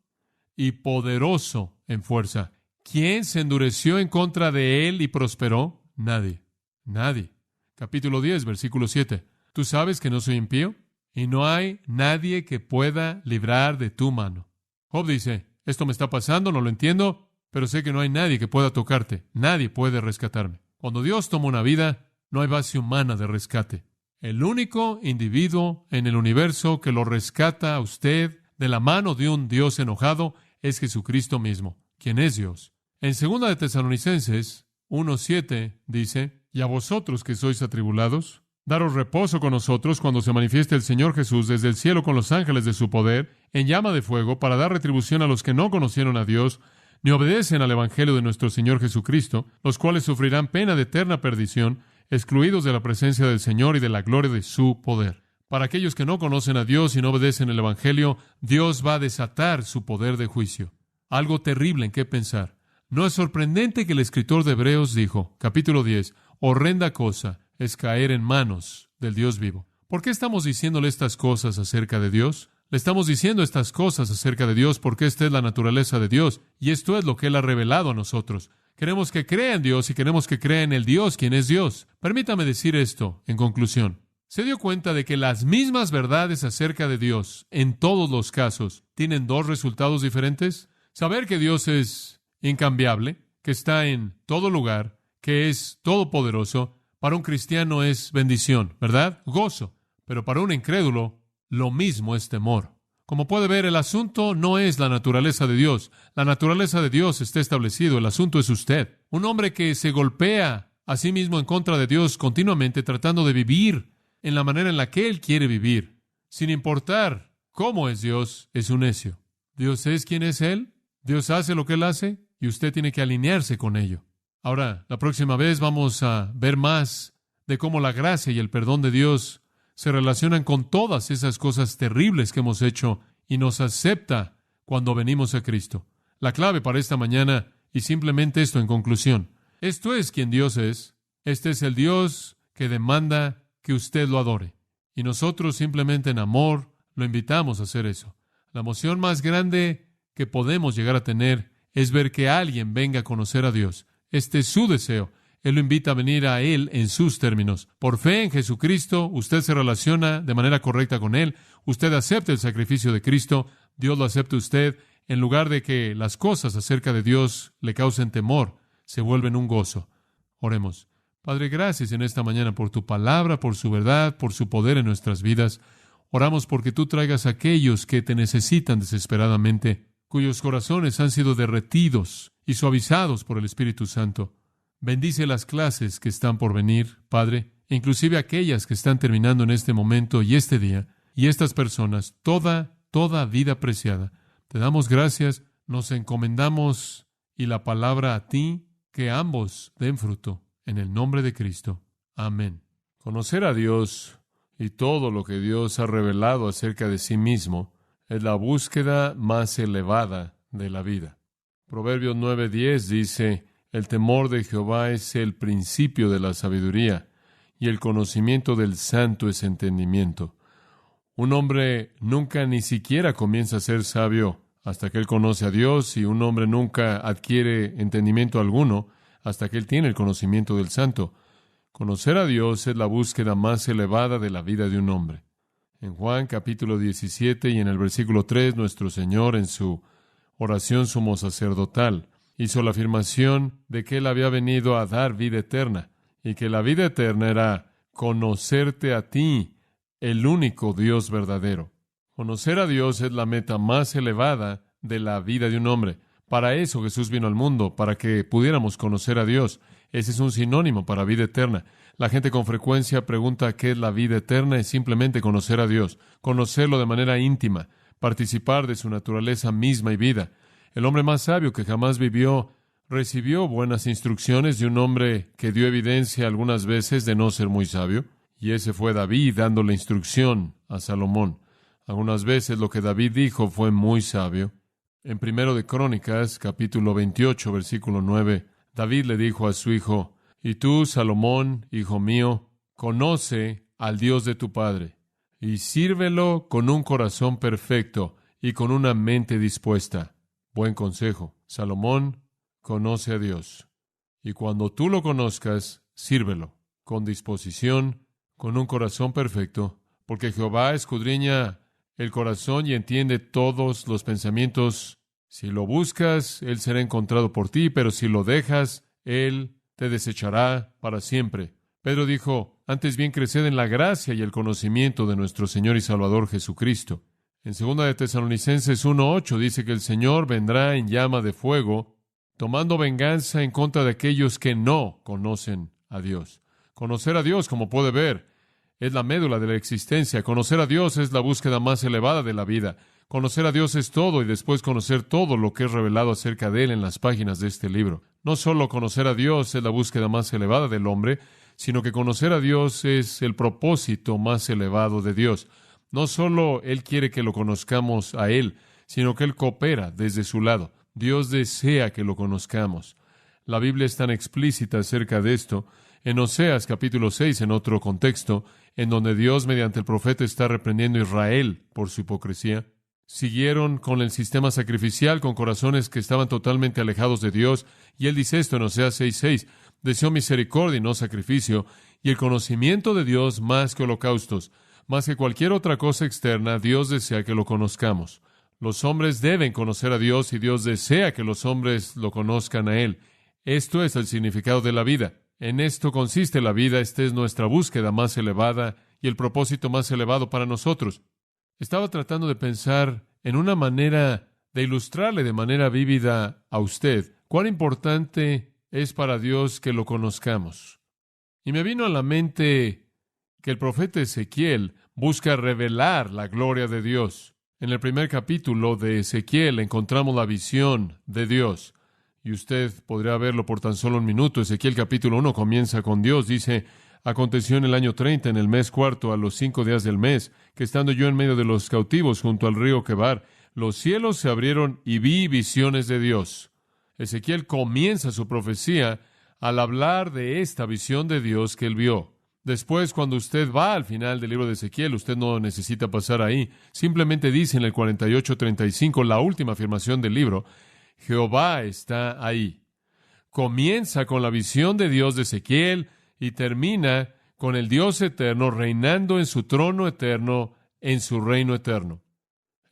y poderoso en fuerza. ¿Quién se endureció en contra de él y prosperó? Nadie. Nadie. Capítulo 10, versículo 7. ¿Tú sabes que no soy impío? Y no hay nadie que pueda librar de tu mano. Job dice, esto me está pasando, no lo entiendo, pero sé que no hay nadie que pueda tocarte. Nadie puede rescatarme. Cuando Dios toma una vida, no hay base humana de rescate. El único individuo en el universo que lo rescata a usted de la mano de un Dios enojado es Jesucristo mismo, quien es Dios. En 2 de Tesalonicenses 1:7 dice, y a vosotros que sois atribulados, daros reposo con nosotros cuando se manifieste el Señor Jesús desde el cielo con los ángeles de su poder, en llama de fuego, para dar retribución a los que no conocieron a Dios, ni obedecen al Evangelio de nuestro Señor Jesucristo, los cuales sufrirán pena de eterna perdición, excluidos de la presencia del Señor y de la gloria de su poder. Para aquellos que no conocen a Dios y no obedecen el Evangelio, Dios va a desatar su poder de juicio. Algo terrible en qué pensar. No es sorprendente que el escritor de Hebreos dijo, capítulo 10, horrenda cosa es caer en manos del Dios vivo. ¿Por qué estamos diciéndole estas cosas acerca de Dios? Le estamos diciendo estas cosas acerca de Dios porque esta es la naturaleza de Dios y esto es lo que Él ha revelado a nosotros. Queremos que crea en Dios y queremos que crea en el Dios, quien es Dios. Permítame decir esto en conclusión. ¿Se dio cuenta de que las mismas verdades acerca de Dios, en todos los casos, tienen dos resultados diferentes? Saber que Dios es incambiable, que está en todo lugar, que es todopoderoso, para un cristiano es bendición, ¿verdad? Gozo. Pero para un incrédulo, lo mismo es temor. Como puede ver, el asunto no es la naturaleza de Dios. La naturaleza de Dios está establecido. El asunto es usted. Un hombre que se golpea a sí mismo en contra de Dios continuamente tratando de vivir en la manera en la que Él quiere vivir, sin importar cómo es Dios, es un necio. Dios es quien es Él. Dios hace lo que Él hace y usted tiene que alinearse con ello. Ahora, la próxima vez vamos a ver más de cómo la gracia y el perdón de Dios se relacionan con todas esas cosas terribles que hemos hecho y nos acepta cuando venimos a Cristo. La clave para esta mañana, y simplemente esto en conclusión, esto es quien Dios es. Este es el Dios que demanda que usted lo adore. Y nosotros simplemente en amor lo invitamos a hacer eso. La emoción más grande que podemos llegar a tener es ver que alguien venga a conocer a Dios. Este es su deseo. Él lo invita a venir a Él en sus términos. Por fe en Jesucristo, usted se relaciona de manera correcta con Él. Usted acepta el sacrificio de Cristo. Dios lo acepta usted. En lugar de que las cosas acerca de Dios le causen temor, se vuelven un gozo. Oremos. Padre, gracias en esta mañana por tu palabra, por su verdad, por su poder en nuestras vidas. Oramos porque tú traigas a aquellos que te necesitan desesperadamente, cuyos corazones han sido derretidos y suavizados por el Espíritu Santo. Bendice las clases que están por venir, Padre, e inclusive aquellas que están terminando en este momento y este día, y estas personas, toda vida preciada. Te damos gracias, nos encomendamos y la palabra a ti, que ambos den fruto, en el nombre de Cristo. Amén. Conocer a Dios y todo lo que Dios ha revelado acerca de sí mismo es la búsqueda más elevada de la vida. Proverbios 9:10 dice, el temor de Jehová es el principio de la sabiduría, y el conocimiento del santo es entendimiento. Un hombre nunca ni siquiera comienza a ser sabio hasta que él conoce a Dios, y un hombre nunca adquiere entendimiento alguno hasta que él tiene el conocimiento del santo. Conocer a Dios es la búsqueda más elevada de la vida de un hombre. En Juan capítulo 17 y en el versículo 3, nuestro Señor en su oración sumo sacerdotal hizo la afirmación de que Él había venido a dar vida eterna, y que la vida eterna era conocerte a ti, el único Dios verdadero. Conocer a Dios es la meta más elevada de la vida de un hombre. Para eso Jesús vino al mundo, para que pudiéramos conocer a Dios. Ese es un sinónimo para vida eterna. La gente con frecuencia pregunta qué es la vida eterna. Es simplemente conocer a Dios, conocerlo de manera íntima, participar de su naturaleza misma y vida. El hombre más sabio que jamás vivió recibió buenas instrucciones de un hombre que dio evidencia algunas veces de no ser muy sabio, y ese fue David dándole instrucción a Salomón. Algunas veces lo que David dijo fue muy sabio. En 1 de Crónicas, capítulo 28, versículo 9, David le dijo a su hijo: y tú, Salomón, hijo mío, conoce al Dios de tu padre, y sírvelo con un corazón perfecto y con una mente dispuesta. Buen consejo. Salomón, conoce a Dios. Y cuando tú lo conozcas, sírvelo con disposición, con un corazón perfecto, porque Jehová escudriña el corazón y entiende todos los pensamientos. Si lo buscas, Él será encontrado por ti, pero si lo dejas, Él te desechará para siempre. Pedro dijo: antes bien creced en la gracia y el conocimiento de nuestro Señor y Salvador Jesucristo. En 2 de Tesalonicenses 1:8 dice que el Señor vendrá en llama de fuego, tomando venganza en contra de aquellos que no conocen a Dios. Conocer a Dios, como puede ver, es la médula de la existencia. Conocer a Dios es la búsqueda más elevada de la vida. Conocer a Dios es todo, y después conocer todo lo que es revelado acerca de Él en las páginas de este libro. No solo conocer a Dios es la búsqueda más elevada del hombre, sino que conocer a Dios es el propósito más elevado de Dios. No solo Él quiere que lo conozcamos a Él, sino que Él coopera desde su lado. Dios desea que lo conozcamos. La Biblia es tan explícita acerca de esto. En Oseas capítulo 6, en otro contexto, en donde Dios mediante el profeta está reprendiendo a Israel por su hipocresía, siguieron con el sistema sacrificial con corazones que estaban totalmente alejados de Dios, y Él dice esto en Oseas 6:6: deseo misericordia y no sacrificio, y el conocimiento de Dios más que holocaustos. Más que cualquier otra cosa externa, Dios desea que lo conozcamos. Los hombres deben conocer a Dios, y Dios desea que los hombres lo conozcan a Él. Esto es el significado de la vida. En esto consiste la vida. Esta es nuestra búsqueda más elevada y el propósito más elevado para nosotros. Estaba tratando de pensar en una manera de ilustrarle de manera vívida a usted cuán importante es para Dios que lo conozcamos. Y me vino a la mente que el profeta Ezequiel busca revelar la gloria de Dios. En el primer capítulo de Ezequiel encontramos la visión de Dios. Y usted podría verlo por tan solo un minuto. Ezequiel capítulo 1 comienza con Dios. Dice: aconteció en el año 30, en el mes cuarto, a los 5 días del mes, que estando yo en medio de los cautivos junto al río Quebar, los cielos se abrieron y vi visiones de Dios. Ezequiel comienza su profecía al hablar de esta visión de Dios que él vio. Después, cuando usted va al final del libro de Ezequiel, usted no necesita pasar ahí. Simplemente dice en el 48:35, la última afirmación del libro: Jehová está ahí. Comienza con la visión de Dios de Ezequiel y termina con el Dios eterno reinando en su trono eterno, en su reino eterno.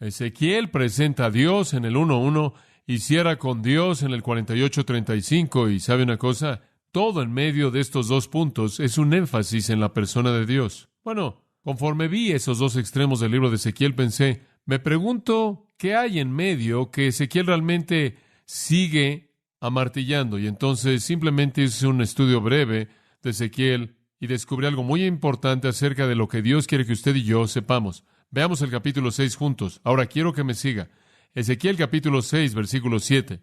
Ezequiel presenta a Dios en el 1:1 y cierra con Dios en el 48:35. Y ¿sabe una cosa? Todo en medio de estos dos puntos es un énfasis en la persona de Dios. Bueno, conforme vi esos dos extremos del libro de Ezequiel, pensé, me pregunto qué hay en medio que Ezequiel realmente sigue amartillando. Y entonces simplemente hice un estudio breve de Ezequiel y descubrí algo muy importante acerca de lo que Dios quiere que usted y yo sepamos. Veamos el capítulo 6 juntos. Ahora quiero que me siga. Ezequiel capítulo 6, versículo 7.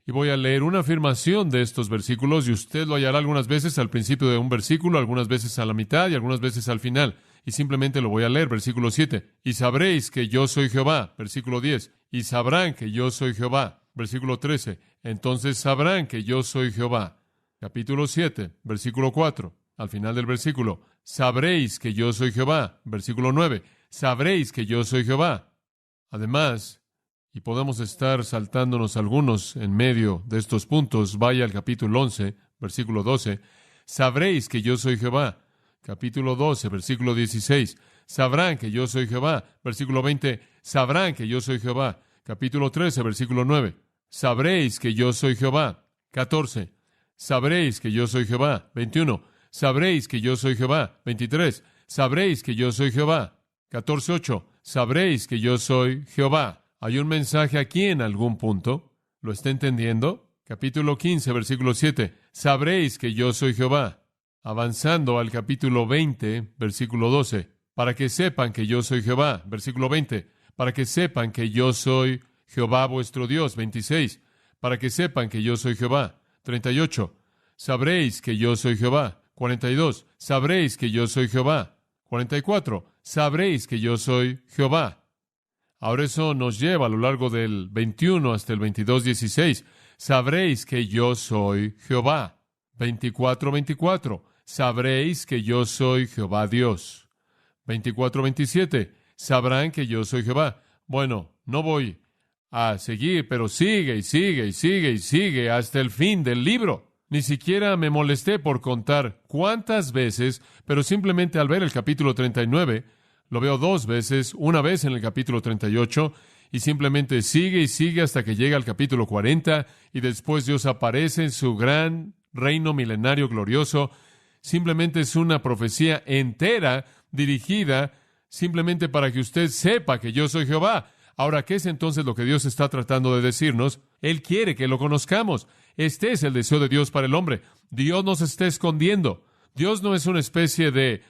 Y voy a leer una afirmación de estos versículos, y usted lo hallará algunas veces al principio de un versículo, algunas veces a la mitad y algunas veces al final. Y simplemente lo voy a leer, versículo 7. Y sabréis que yo soy Jehová, versículo 10. Y sabrán que yo soy Jehová, versículo 13. Entonces sabrán que yo soy Jehová. Capítulo 7, versículo 4. Al final del versículo, sabréis que yo soy Jehová, versículo 9. Sabréis que yo soy Jehová. Además, y podemos estar saltándonos algunos en medio de estos puntos, vaya al capítulo 11, versículo 12. Sabréis que yo soy Jehová. Capítulo 12, versículo 16. Sabrán que yo soy Jehová. Versículo 20. Sabrán que yo soy Jehová. Capítulo 13, versículo 9. Sabréis que yo soy Jehová. 14. Sabréis que yo soy Jehová. 21. Sabréis que yo soy Jehová. 23. Sabréis que yo soy Jehová. 14:8. Sabréis que yo soy Jehová. ¿Hay un mensaje aquí en algún punto? ¿Lo está entendiendo? Capítulo 15, versículo 7. Sabréis que yo soy Jehová. Avanzando al capítulo 20, versículo 12. Para que sepan que yo soy Jehová. Versículo 20. Para que sepan que yo soy Jehová vuestro Dios. 26. Para que sepan que yo soy Jehová. 38. Sabréis que yo soy Jehová. 42. Sabréis que yo soy Jehová. 44. Sabréis que yo soy Jehová. Ahora eso nos lleva a lo largo del 21 hasta el 22:16. Sabréis que yo soy Jehová. 24:24. Sabréis que yo soy Jehová Dios. 24:27. Sabrán que yo soy Jehová. Bueno, no voy a seguir, pero sigue y sigue y sigue y sigue hasta el fin del libro. Ni siquiera me molesté por contar cuántas veces, pero simplemente al ver el capítulo 39, lo veo 2 veces, una vez en el capítulo 38, y simplemente sigue y sigue hasta que llega al capítulo 40, y después Dios aparece en su gran reino milenario glorioso. Simplemente es una profecía entera dirigida simplemente para que usted sepa que yo soy Jehová. Ahora, ¿qué es entonces lo que Dios está tratando de decirnos? Él quiere que lo conozcamos. Este es el deseo de Dios para el hombre. Dios nos está escondiendo. Dios no es una especie de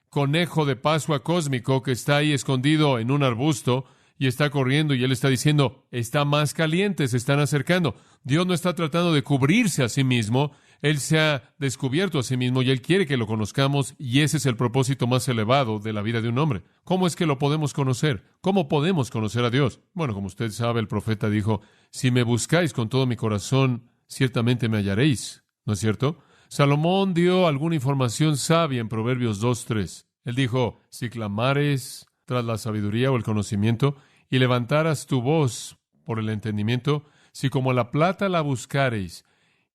conejo de Pascua cósmico que está ahí escondido en un arbusto y está corriendo y Él está diciendo, está más caliente, se están acercando. Dios no está tratando de cubrirse a sí mismo. Él se ha descubierto a sí mismo y Él quiere que lo conozcamos, y ese es el propósito más elevado de la vida de un hombre. ¿Cómo es que lo podemos conocer? ¿Cómo podemos conocer a Dios? Bueno, como usted sabe, el profeta dijo, si me buscáis con todo mi corazón, ciertamente me hallaréis. ¿No es cierto? Salomón dio alguna información sabia en Proverbios 2:3. Él dijo, si clamares tras la sabiduría o el conocimiento, y levantaras tu voz por el entendimiento, si como la plata la buscareis,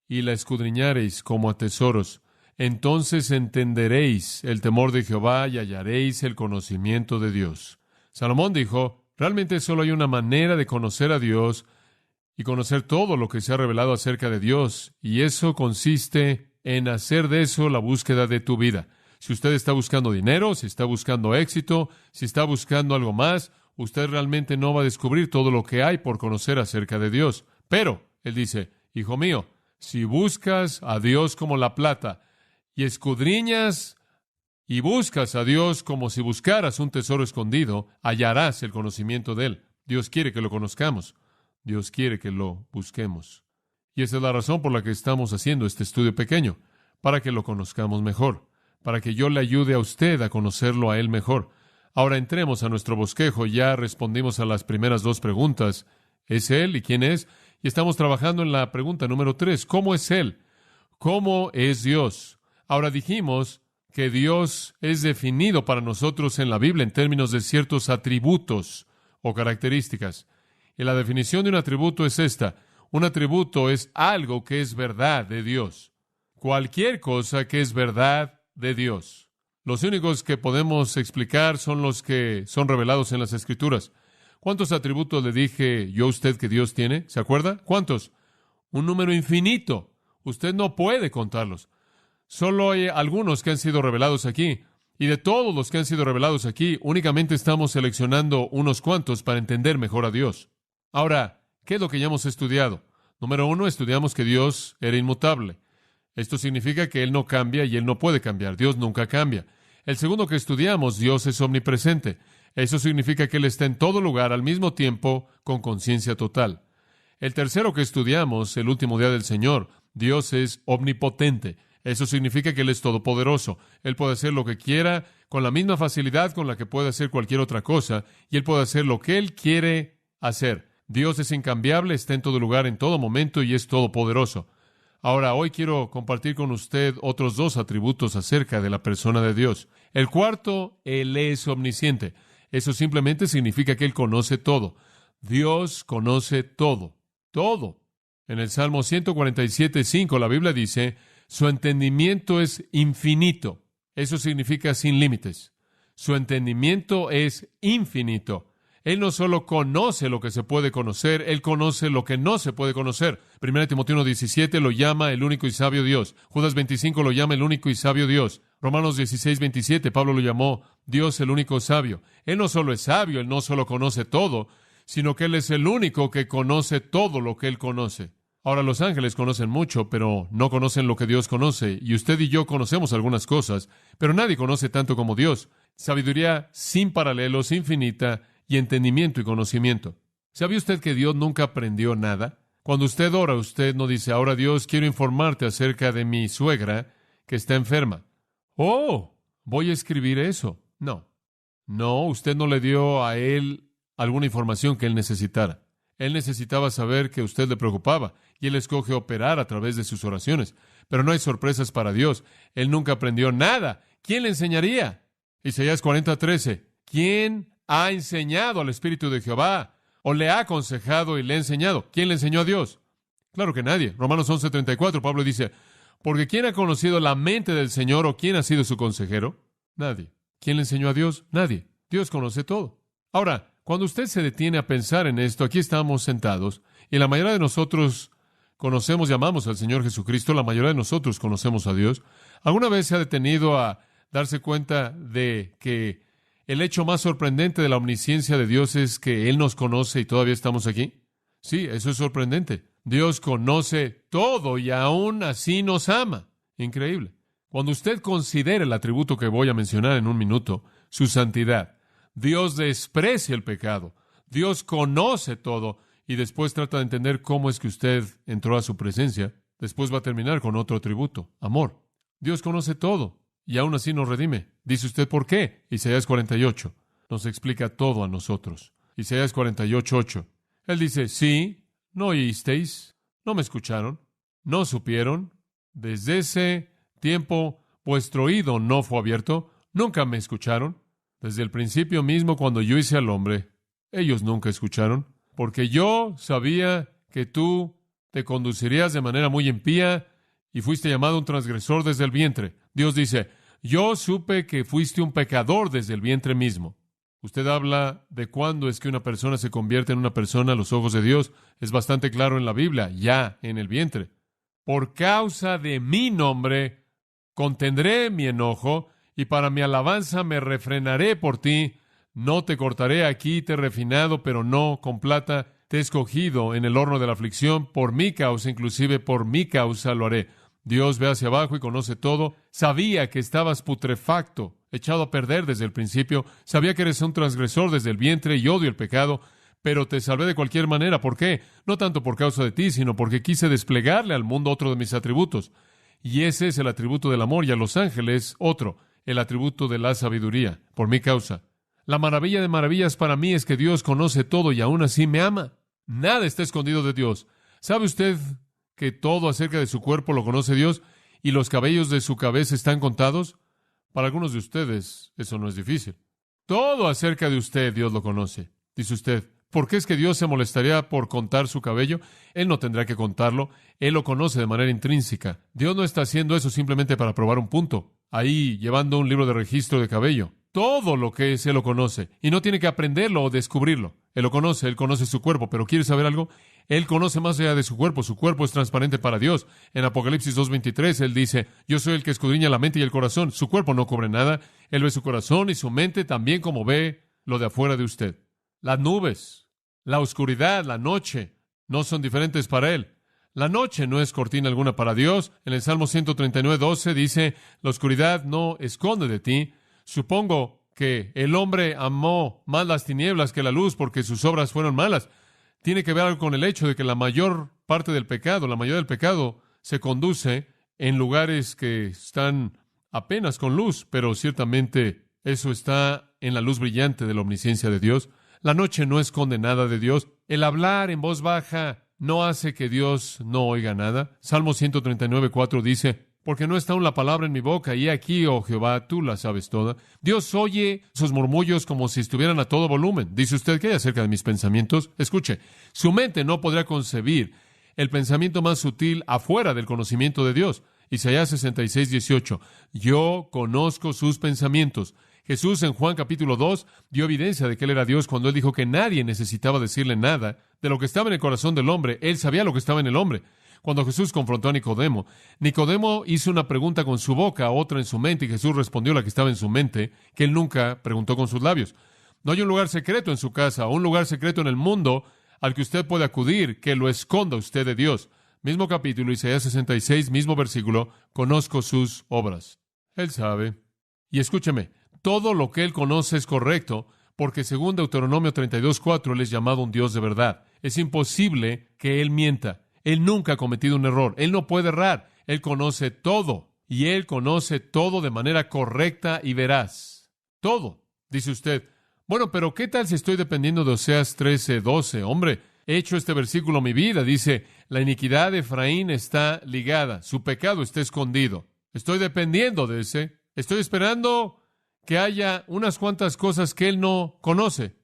y la escudriñareis como a tesoros, entonces entenderéis el temor de Jehová y hallaréis el conocimiento de Dios. Salomón dijo, realmente solo hay una manera de conocer a Dios y conocer todo lo que se ha revelado acerca de Dios, y eso consiste en hacer de eso la búsqueda de tu vida. Si usted está buscando dinero, si está buscando éxito, si está buscando algo más, usted realmente no va a descubrir todo lo que hay por conocer acerca de Dios. Pero, él dice, hijo mío, si buscas a Dios como la plata y escudriñas y buscas a Dios como si buscaras un tesoro escondido, hallarás el conocimiento de Él. Dios quiere que lo conozcamos. Dios quiere que lo busquemos. Y esa es la razón por la que estamos haciendo este estudio pequeño, para que lo conozcamos mejor, para que yo le ayude a usted a conocerlo a Él mejor. Ahora entremos a nuestro bosquejo. Ya respondimos a las primeras 2 preguntas. ¿Es Él y quién es? Y estamos trabajando en la pregunta número 3. ¿Cómo es Él? ¿Cómo es Dios? Ahora dijimos que Dios es definido para nosotros en la Biblia en términos de ciertos atributos o características. Y la definición de un atributo es esta. Un atributo es algo que es verdad de Dios. Cualquier cosa que es verdad de Dios. Los únicos que podemos explicar son los que son revelados en las Escrituras. ¿Cuántos atributos le dije yo a usted que Dios tiene? ¿Se acuerda? ¿Cuántos? Un número infinito. Usted no puede contarlos. Solo hay algunos que han sido revelados aquí. Y de todos los que han sido revelados aquí, únicamente estamos seleccionando unos cuantos para entender mejor a Dios. Ahora, ¿qué es lo que ya hemos estudiado? Número 1, estudiamos que Dios era inmutable. Esto significa que Él no cambia y Él no puede cambiar. Dios nunca cambia. El segundo que estudiamos, Dios es omnipresente. Eso significa que Él está en todo lugar al mismo tiempo con conciencia total. El tercero que estudiamos, el último día del Señor, Dios es omnipotente. Eso significa que Él es todopoderoso. Él puede hacer lo que quiera con la misma facilidad con la que puede hacer cualquier otra cosa, y Él puede hacer lo que Él quiere hacer. Dios es incambiable, está en todo lugar, en todo momento, y es todopoderoso. Ahora, hoy quiero compartir con usted otros 2 atributos acerca de la persona de Dios. El cuarto, Él es omnisciente. Eso simplemente significa que Él conoce todo. Dios conoce todo. Todo. En el Salmo 147:5, la Biblia dice, su entendimiento es infinito. Eso significa sin límites. Su entendimiento es infinito. Él no solo conoce lo que se puede conocer, Él conoce lo que no se puede conocer. 1 Timoteo 1:17 lo llama el único y sabio Dios. Judas 25 lo llama el único y sabio Dios. Romanos 16:27, Pablo lo llamó Dios el único sabio. Él no solo es sabio, Él no solo conoce todo, sino que Él es el único que conoce todo lo que Él conoce. Ahora, los ángeles conocen mucho, pero no conocen lo que Dios conoce. Y usted y yo conocemos algunas cosas, pero nadie conoce tanto como Dios. Sabiduría sin paralelos, infinita, y entendimiento y conocimiento. ¿Sabía usted que Dios nunca aprendió nada? Cuando usted ora, usted no dice, ahora Dios, quiero informarte acerca de mi suegra que está enferma. Oh, voy a escribir eso. No. No, usted no le dio a Él alguna información que Él necesitara. Él necesitaba saber que usted le preocupaba, y Él escoge operar a través de sus oraciones. Pero no hay sorpresas para Dios. Él nunca aprendió nada. ¿Quién le enseñaría? Isaías 40:13. ¿Quién ha enseñado al Espíritu de Jehová? ¿O le ha aconsejado y le ha enseñado? ¿Quién le enseñó a Dios? Claro que nadie. Romanos 11:34, Pablo dice, porque ¿quién ha conocido la mente del Señor o quién ha sido su consejero? Nadie. ¿Quién le enseñó a Dios? Nadie. Dios conoce todo. Ahora, cuando usted se detiene a pensar en esto, aquí estamos sentados, y la mayoría de nosotros conocemos y amamos al Señor Jesucristo, la mayoría de nosotros conocemos a Dios. ¿Alguna vez se ha detenido a darse cuenta de que el hecho más sorprendente de la omnisciencia de Dios es que Él nos conoce y todavía estamos aquí? Sí, eso es sorprendente. Dios conoce todo y aún así nos ama. Increíble. Cuando usted considera el atributo que voy a mencionar en un minuto, su santidad, Dios desprecia el pecado, Dios conoce todo y después trata de entender cómo es que usted entró a su presencia. Después va a terminar con otro atributo, amor. Dios conoce todo y aún así nos redime. Dice usted, ¿por qué? Isaías 48 nos explica todo a nosotros. Isaías 48:8. Él dice, sí, no oísteis, no me escucharon, no supieron. Desde ese tiempo vuestro oído no fue abierto, nunca me escucharon. Desde el principio mismo, cuando yo hice al hombre, ellos nunca escucharon, porque yo sabía que tú te conducirías de manera muy impía y fuiste llamado un transgresor desde el vientre. Dios dice, yo supe que fuiste un pecador desde el vientre mismo. Usted habla de cuándo es que una persona se convierte en una persona a los ojos de Dios. Es bastante claro en la Biblia, ya en el vientre. Por causa de mi nombre, contendré mi enojo, y para mi alabanza me refrenaré por ti. No te cortaré aquí, te he refinado, pero no con plata. Te he escogido en el horno de la aflicción. Por mi causa, inclusive por mi causa lo haré. Dios ve hacia abajo y conoce todo. Sabía que estabas putrefacto, echado a perder desde el principio. Sabía que eres un transgresor desde el vientre y odio el pecado. Pero te salvé de cualquier manera. ¿Por qué? No tanto por causa de ti, sino porque quise desplegarle al mundo otro de mis atributos. Y ese es el atributo del amor, y a los ángeles otro, el atributo de la sabiduría, por mi causa. La maravilla de maravillas para mí es que Dios conoce todo y aún así me ama. Nada está escondido de Dios. ¿Sabe usted que todo acerca de su cuerpo lo conoce Dios y los cabellos de su cabeza están contados? Para algunos de ustedes eso no es difícil. Todo acerca de usted Dios lo conoce. Dice usted, ¿por qué es que Dios se molestaría por contar su cabello? Él no tendrá que contarlo. Él lo conoce de manera intrínseca. Dios no está haciendo eso simplemente para probar un punto, ahí llevando un libro de registro de cabello. Todo lo que es, Él lo conoce. Y no tiene que aprenderlo o descubrirlo. Él conoce su cuerpo. Pero ¿quiere saber algo? Él conoce más allá de su cuerpo. Su cuerpo es transparente para Dios. En Apocalipsis 2:23, Él dice, yo soy el que escudriña la mente y el corazón. Su cuerpo no cubre nada. Él ve su corazón y su mente también como ve lo de afuera de usted. Las nubes, la oscuridad, la noche, no son diferentes para Él. La noche no es cortina alguna para Dios. En el Salmo 139:12 dice, la oscuridad no esconde de ti. Supongo que el hombre amó más las tinieblas que la luz porque sus obras fueron malas. Tiene que ver algo con el hecho de que la mayor parte del pecado, la mayoría del pecado, se conduce en lugares que están apenas con luz, pero ciertamente eso está en la luz brillante de la omnisciencia de Dios. La noche no esconde nada de Dios. El hablar en voz baja no hace que Dios no oiga nada. Salmo 139:4 dice, porque no está aún la palabra en mi boca, y aquí, oh Jehová, tú la sabes toda. Dios oye sus murmullos como si estuvieran a todo volumen. Dice usted, ¿qué hay acerca de mis pensamientos? Escuche, su mente no podrá concebir el pensamiento más sutil afuera del conocimiento de Dios. Isaías 66:18, yo conozco sus pensamientos. Jesús en Juan capítulo 2 dio evidencia de que Él era Dios cuando Él dijo que nadie necesitaba decirle nada de lo que estaba en el corazón del hombre. Él sabía lo que estaba en el hombre. Cuando Jesús confrontó a Nicodemo, Nicodemo hizo una pregunta con su boca, otra en su mente, y Jesús respondió la que estaba en su mente, que él nunca preguntó con sus labios. No hay un lugar secreto en su casa, o un lugar secreto en el mundo al que usted puede acudir, que lo esconda usted de Dios. Mismo capítulo, Isaías 66, mismo versículo, conozco sus obras. Él sabe. Y escúcheme, todo lo que Él conoce es correcto, porque según Deuteronomio 32:4, Él es llamado un Dios de verdad. Es imposible que Él mienta. Él nunca ha cometido un error. Él no puede errar. Él conoce todo. Y Él conoce todo de manera correcta y veraz. Todo. Dice usted, Bueno, pero ¿qué tal si estoy dependiendo de Oseas 13:12? Hombre, he hecho este versículo mi vida. Dice, la iniquidad de Efraín está ligada, su pecado está escondido. Estoy dependiendo de ese. Estoy esperando que haya unas cuantas cosas que él no conoce.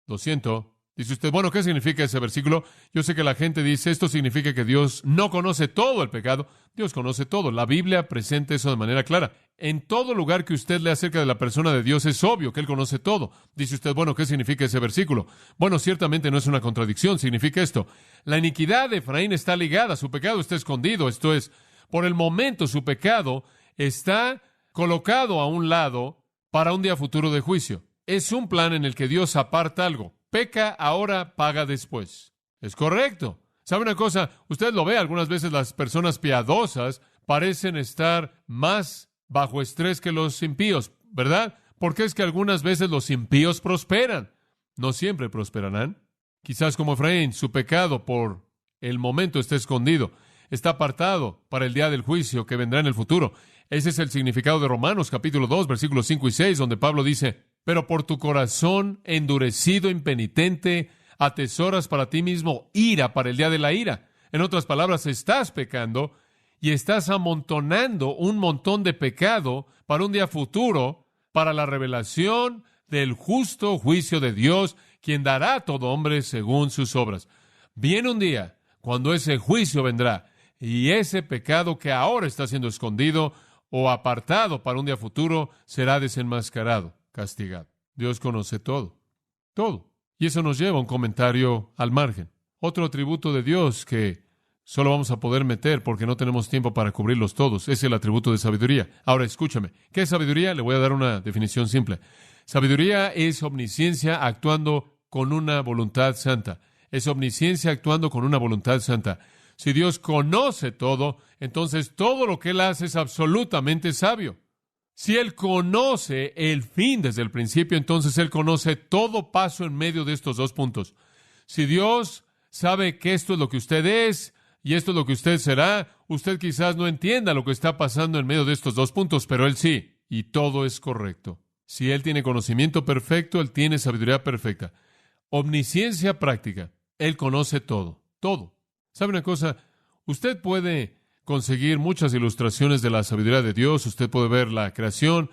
Lo siento. Dice usted, bueno, ¿qué significa ese versículo? Yo sé que la gente dice, esto significa que Dios no conoce todo el pecado. Dios conoce todo. La Biblia presenta eso de manera clara. En todo lugar que usted lea acerca de la persona de Dios, es obvio que Él conoce todo. Dice usted, bueno, ¿qué significa ese versículo? Bueno, ciertamente no es una contradicción. Significa esto. La iniquidad de Efraín está ligada, su pecado está escondido. Esto es, por el momento su pecado está colocado a un lado para un día futuro de juicio. Es un plan en el que Dios aparta algo. Peca ahora, paga después. Es correcto. ¿Sabe una cosa? Usted lo ve, algunas veces las personas piadosas parecen estar más bajo estrés que los impíos, ¿verdad? Porque es que algunas veces los impíos prosperan. No siempre prosperarán. Quizás como Efraín, su pecado por el momento está escondido. Está apartado para el día del juicio que vendrá en el futuro. Ese es el significado de Romanos, capítulo 2, versículos 5 y 6, donde Pablo dice, pero por tu corazón endurecido, impenitente, atesoras para ti mismo ira para el día de la ira. En otras palabras, estás pecando y estás amontonando un montón de pecado para un día futuro, para la revelación del justo juicio de Dios, quien dará a todo hombre según sus obras. Viene un día cuando ese juicio vendrá y ese pecado que ahora está siendo escondido o apartado para un día futuro será desenmascarado, castigado. Dios conoce todo, todo. Y eso nos lleva a un comentario al margen. Otro atributo de Dios que solo vamos a poder meter porque no tenemos tiempo para cubrirlos todos es el atributo de sabiduría. Ahora, escúchame. ¿Qué es sabiduría? Le voy a dar una definición simple. Sabiduría es omnisciencia actuando con una voluntad santa. Es omnisciencia actuando con una voluntad santa. Si Dios conoce todo, entonces todo lo que Él hace es absolutamente sabio. Si Él conoce el fin desde el principio, entonces Él conoce todo paso en medio de estos dos puntos. Si Dios sabe que esto es lo que usted es y esto es lo que usted será, usted quizás no entienda lo que está pasando en medio de estos dos puntos, pero Él sí, y todo es correcto. Si Él tiene conocimiento perfecto, Él tiene sabiduría perfecta. Omnisciencia práctica. Él conoce todo, todo. ¿Sabe una cosa? Usted puede conseguir muchas ilustraciones de la sabiduría de Dios. Usted puede ver la creación,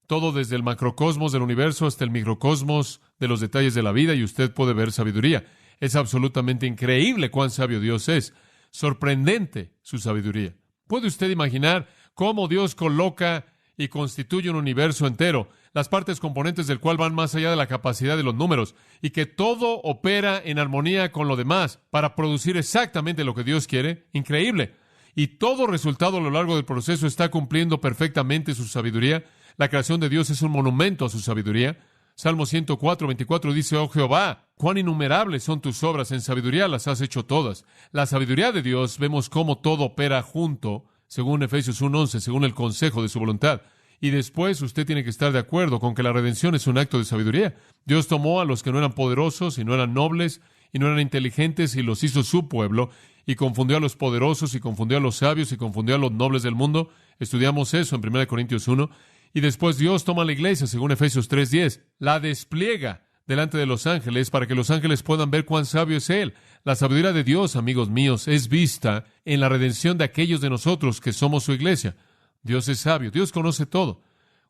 todo desde el macrocosmos del universo hasta el microcosmos de los detalles de la vida, y usted puede ver sabiduría. Es absolutamente increíble cuán sabio Dios es. Sorprendente su sabiduría. ¿Puede usted imaginar cómo Dios coloca y constituye un universo entero, las partes componentes del cual van más allá de la capacidad de los números, y que todo opera en armonía con lo demás para producir exactamente lo que Dios quiere? Increíble. Y todo resultado a lo largo del proceso está cumpliendo perfectamente su sabiduría. La creación de Dios es un monumento a su sabiduría. Salmo 104:24 dice, oh Jehová, cuán innumerables son tus obras, en sabiduría las has hecho todas. La sabiduría de Dios, vemos cómo todo opera junto, según Efesios 1:11, según el consejo de su voluntad. Y después usted tiene que estar de acuerdo con que la redención es un acto de sabiduría. Dios tomó a los que no eran poderosos y no eran nobles y no eran inteligentes y los hizo su pueblo, y confundió a los poderosos y confundió a los sabios y confundió a los nobles del mundo. Estudiamos eso en 1 Corintios 1. Y después Dios toma a la iglesia, según Efesios 3:10, la despliega delante de los ángeles para que los ángeles puedan ver cuán sabio es Él. La sabiduría de Dios, amigos míos, es vista en la redención de aquellos de nosotros que somos su iglesia. Dios es sabio, Dios conoce todo.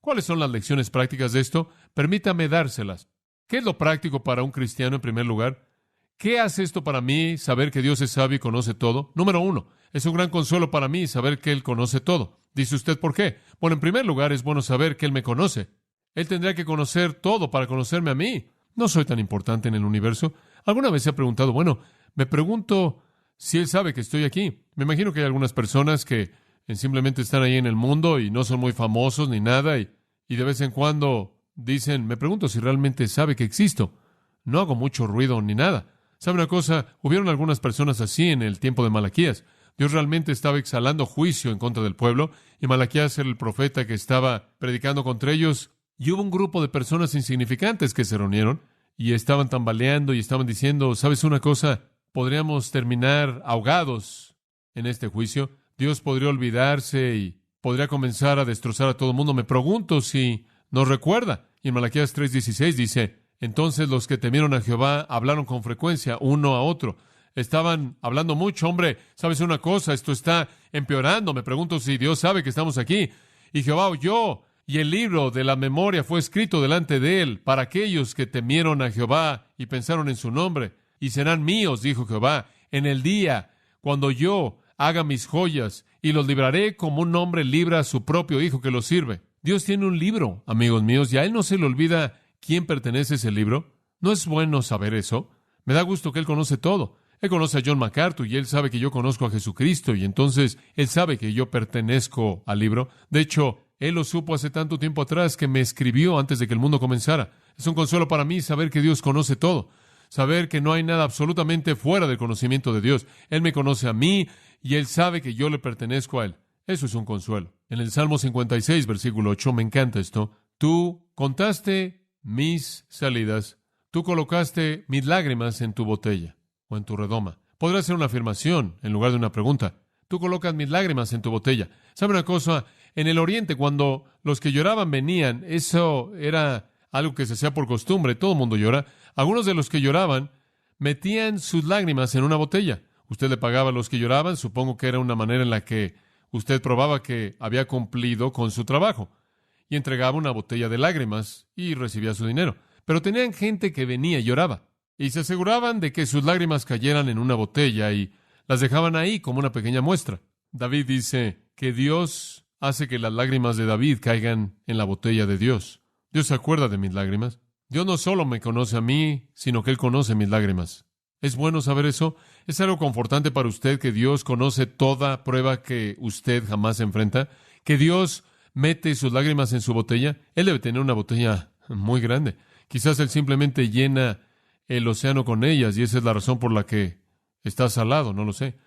¿Cuáles son las lecciones prácticas de esto? Permítame dárselas. ¿Qué es lo práctico para un cristiano en primer lugar? ¿Qué hace esto para mí, saber que Dios es sabio y conoce todo? Número 1, es un gran consuelo para mí saber que Él conoce todo. Dice usted, ¿por qué? Bueno, en primer lugar, es bueno saber que Él me conoce. Él tendría que conocer todo para conocerme a mí. No soy tan importante en el universo. ¿Alguna vez se ha preguntado, bueno, me pregunto si Él sabe que estoy aquí? Me imagino que hay algunas personas que simplemente están ahí en el mundo y no son muy famosos ni nada, y de vez en cuando dicen, me pregunto si realmente sabe que existo. No hago mucho ruido ni nada. ¿Sabe una cosa? Hubieron algunas personas así en el tiempo de Malaquías. Dios realmente estaba exhalando juicio en contra del pueblo, y Malaquías era el profeta que estaba predicando contra ellos, y hubo un grupo de personas insignificantes que se reunieron y estaban tambaleando y estaban diciendo, ¿sabes una cosa? Podríamos terminar ahogados en este juicio. Dios podría olvidarse y podría comenzar a destrozar a todo el mundo. Me pregunto si nos recuerda. Y en Malaquías 3:16 dice, entonces los que temieron a Jehová hablaron con frecuencia uno a otro. Estaban hablando mucho. Hombre, ¿sabes una cosa? Esto está empeorando. Me pregunto si Dios sabe que estamos aquí. Y Jehová oyó, y el libro de la memoria fue escrito delante de él para aquellos que temieron a Jehová y pensaron en su nombre. Y serán míos, dijo Jehová, en el día cuando yo haga mis joyas, y los libraré como un hombre libra a su propio hijo que lo sirve. Dios tiene un libro, amigos míos, y a Él no se le olvida quién pertenece a ese libro. ¿No es bueno saber eso? Me da gusto que Él conoce todo. Él conoce a John MacArthur y Él sabe que yo conozco a Jesucristo, y entonces Él sabe que yo pertenezco al libro. De hecho, Él lo supo hace tanto tiempo atrás que me escribió antes de que el mundo comenzara. Es un consuelo para mí saber que Dios conoce todo. Saber que no hay nada absolutamente fuera del conocimiento de Dios. Él me conoce a mí y Él sabe que yo le pertenezco a Él. Eso es un consuelo. En el Salmo 56, versículo 8, me encanta esto. Tú contaste mis salidas, tú colocaste mis lágrimas en tu botella o en tu redoma. Podrá ser una afirmación en lugar de una pregunta. Tú colocas mis lágrimas en tu botella. ¿Sabe una cosa? En el Oriente, cuando los que lloraban venían, eso era algo que se hacía por costumbre. Todo el mundo llora. Algunos de los que lloraban metían sus lágrimas en una botella. Usted le pagaba a los que lloraban. Supongo que era una manera en la que usted probaba que había cumplido con su trabajo. Y entregaba una botella de lágrimas y recibía su dinero. Pero tenían gente que venía y lloraba. Y se aseguraban de que sus lágrimas cayeran en una botella y las dejaban ahí como una pequeña muestra. David dice que Dios hace que las lágrimas de David caigan en la botella de Dios. Dios se acuerda de mis lágrimas. Dios no solo me conoce a mí, sino que Él conoce mis lágrimas. ¿Es bueno saber eso? ¿Es algo confortante para usted que Dios conoce toda prueba que usted jamás enfrenta? ¿Que Dios mete sus lágrimas en su botella? Él debe tener una botella muy grande. Quizás Él simplemente llena el océano con ellas y esa es la razón por la que está salado, no lo sé.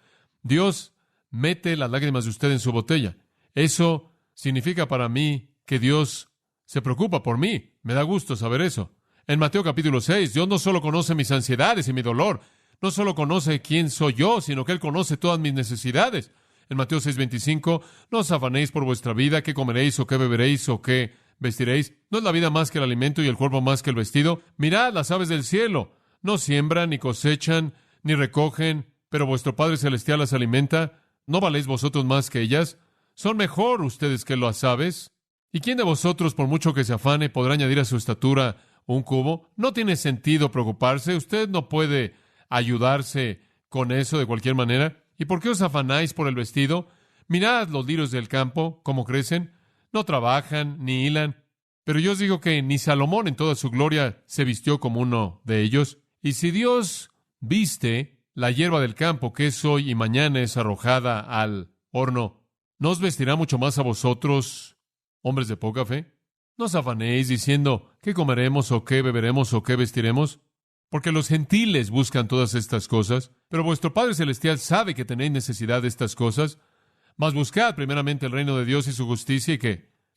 Dios mete las lágrimas de usted en su botella. Eso significa para mí que Dios se preocupa por mí. Me da gusto saber eso. En Mateo capítulo 6, Dios no solo conoce mis ansiedades y mi dolor, no solo conoce quién soy yo, sino que Él conoce todas mis necesidades. En Mateo 6:25, no os afanéis por vuestra vida, qué comeréis o qué beberéis o qué vestiréis. ¿No es la vida más que el alimento y el cuerpo más que el vestido? Mirad las aves del cielo, no siembran, ni cosechan, ni recogen, pero vuestro Padre Celestial las alimenta. ¿No valéis vosotros más que ellas? ¿Son mejor ustedes que las aves? ¿Y quién de vosotros, por mucho que se afane, podrá añadir a su estatura un cubo? No tiene sentido preocuparse. Usted no puede ayudarse con eso de cualquier manera. ¿Y por qué os afanáis por el vestido? Mirad los lirios del campo, cómo crecen. No trabajan ni hilan. Pero yo os digo que ni Salomón en toda su gloria se vistió como uno de ellos. Y si Dios viste la hierba del campo, que es hoy y mañana es arrojada al horno, ¿no os vestirá mucho más a vosotros, hombres de poca fe? No os afanéis diciendo, ¿qué comeremos o qué beberemos o qué vestiremos? Porque los gentiles buscan todas estas cosas, pero vuestro Padre Celestial sabe que tenéis necesidad de estas cosas. Mas buscad primeramente el reino de Dios y su justicia,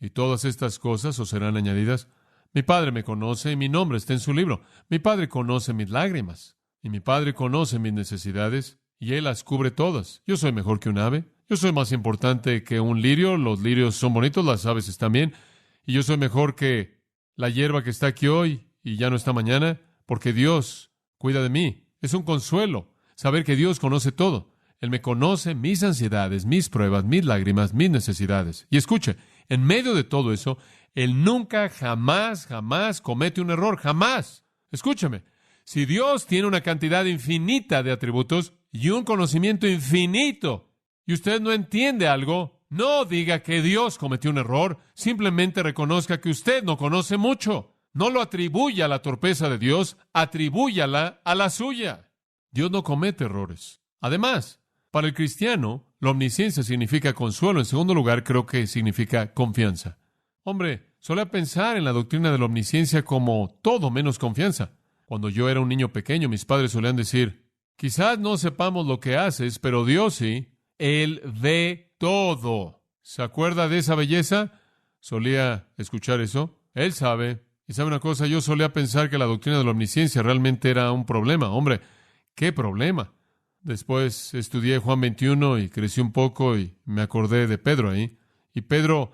y todas estas cosas os serán añadidas. Mi Padre me conoce y mi nombre está en su libro. Mi Padre conoce mis lágrimas, y mi Padre conoce mis necesidades, y Él las cubre todas. Yo soy mejor que un ave. Yo soy más importante que un lirio. Los lirios son bonitos, las aves están bien. Y yo soy mejor que la hierba que está aquí hoy y ya no está mañana, porque Dios cuida de mí. Es un consuelo saber que Dios conoce todo. Él me conoce mis ansiedades, mis pruebas, mis lágrimas, mis necesidades. Y escuche, en medio de todo eso, Él nunca, jamás comete un error, jamás. Escúcheme, si Dios tiene una cantidad infinita de atributos y un conocimiento infinito, y usted no entiende algo, no diga que Dios cometió un error, simplemente reconozca que usted no conoce mucho. No lo atribuya a la torpeza de Dios, atribúyala a la suya. Dios no comete errores. Además, para el cristiano, la omnisciencia significa consuelo. En segundo lugar, creo que significa confianza. Hombre, solía pensar en la doctrina de la omnisciencia como todo menos confianza. Cuando yo era un niño pequeño, mis padres solían decir, quizás no sepamos lo que haces, pero Dios sí. Él ve todo. ¿Se acuerda de esa belleza? Solía escuchar eso. Él sabe. Y sabe una cosa, yo solía pensar que la doctrina de la omnisciencia realmente era un problema. Hombre, ¿qué problema? Después estudié Juan 21 y crecí un poco y me acordé de Pedro ahí. Y Pedro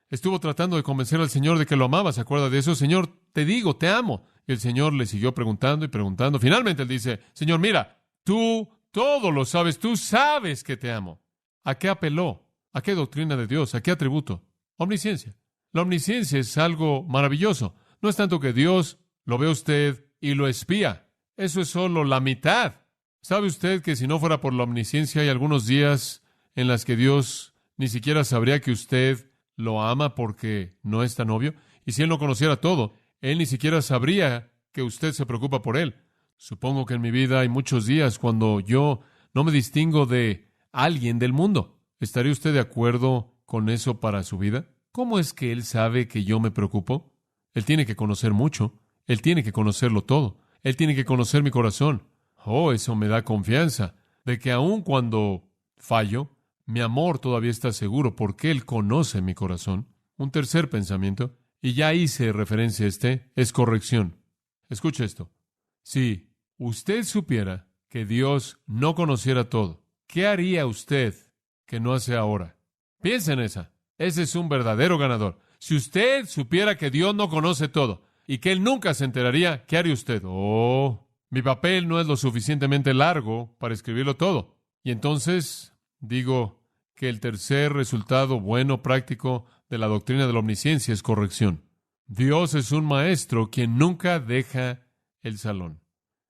Estuvo tratando de convencer al Señor de que lo amaba. ¿Se acuerda de eso? Señor, te digo, te amo. Y el Señor le siguió preguntando y preguntando. Finalmente él dice, Señor, mira, tú todo lo sabes, tú sabes que te amo. ¿A qué apeló? ¿A qué doctrina de Dios? ¿A qué atributo? Omnisciencia. La omnisciencia es algo maravilloso. No es tanto que Dios lo ve a usted y lo espía. Eso es solo la mitad. ¿Sabe usted que si no fuera por la omnisciencia hay algunos días en las que Dios ni siquiera sabría que usted lo ama porque no es tan obvio? Y si Él no conociera todo, Él ni siquiera sabría que usted se preocupa por Él. Supongo que en mi vida hay muchos días cuando yo no me distingo de alguien del mundo. ¿Estaría usted de acuerdo con eso para su vida? ¿Cómo es que Él sabe que yo me preocupo? Él tiene que conocer mucho. Él tiene que conocerlo todo. Él tiene que conocer mi corazón. Oh, eso me da confianza de que aun cuando fallo, mi amor todavía está seguro porque Él conoce mi corazón. Un tercer pensamiento, y ya hice referencia a este, es corrección. Escuche esto. Si usted supiera que Dios no conociera todo, ¿qué haría usted que no hace ahora? Piensa en esa. Ese es un verdadero ganador. Si usted supiera que Dios no conoce todo y que Él nunca se enteraría, ¿qué haría usted? Oh, mi papel no es lo suficientemente largo para escribirlo todo. Y entonces digo que el tercer resultado bueno, práctico de la doctrina de la omnisciencia es corrección. Dios es un maestro quien nunca deja el salón.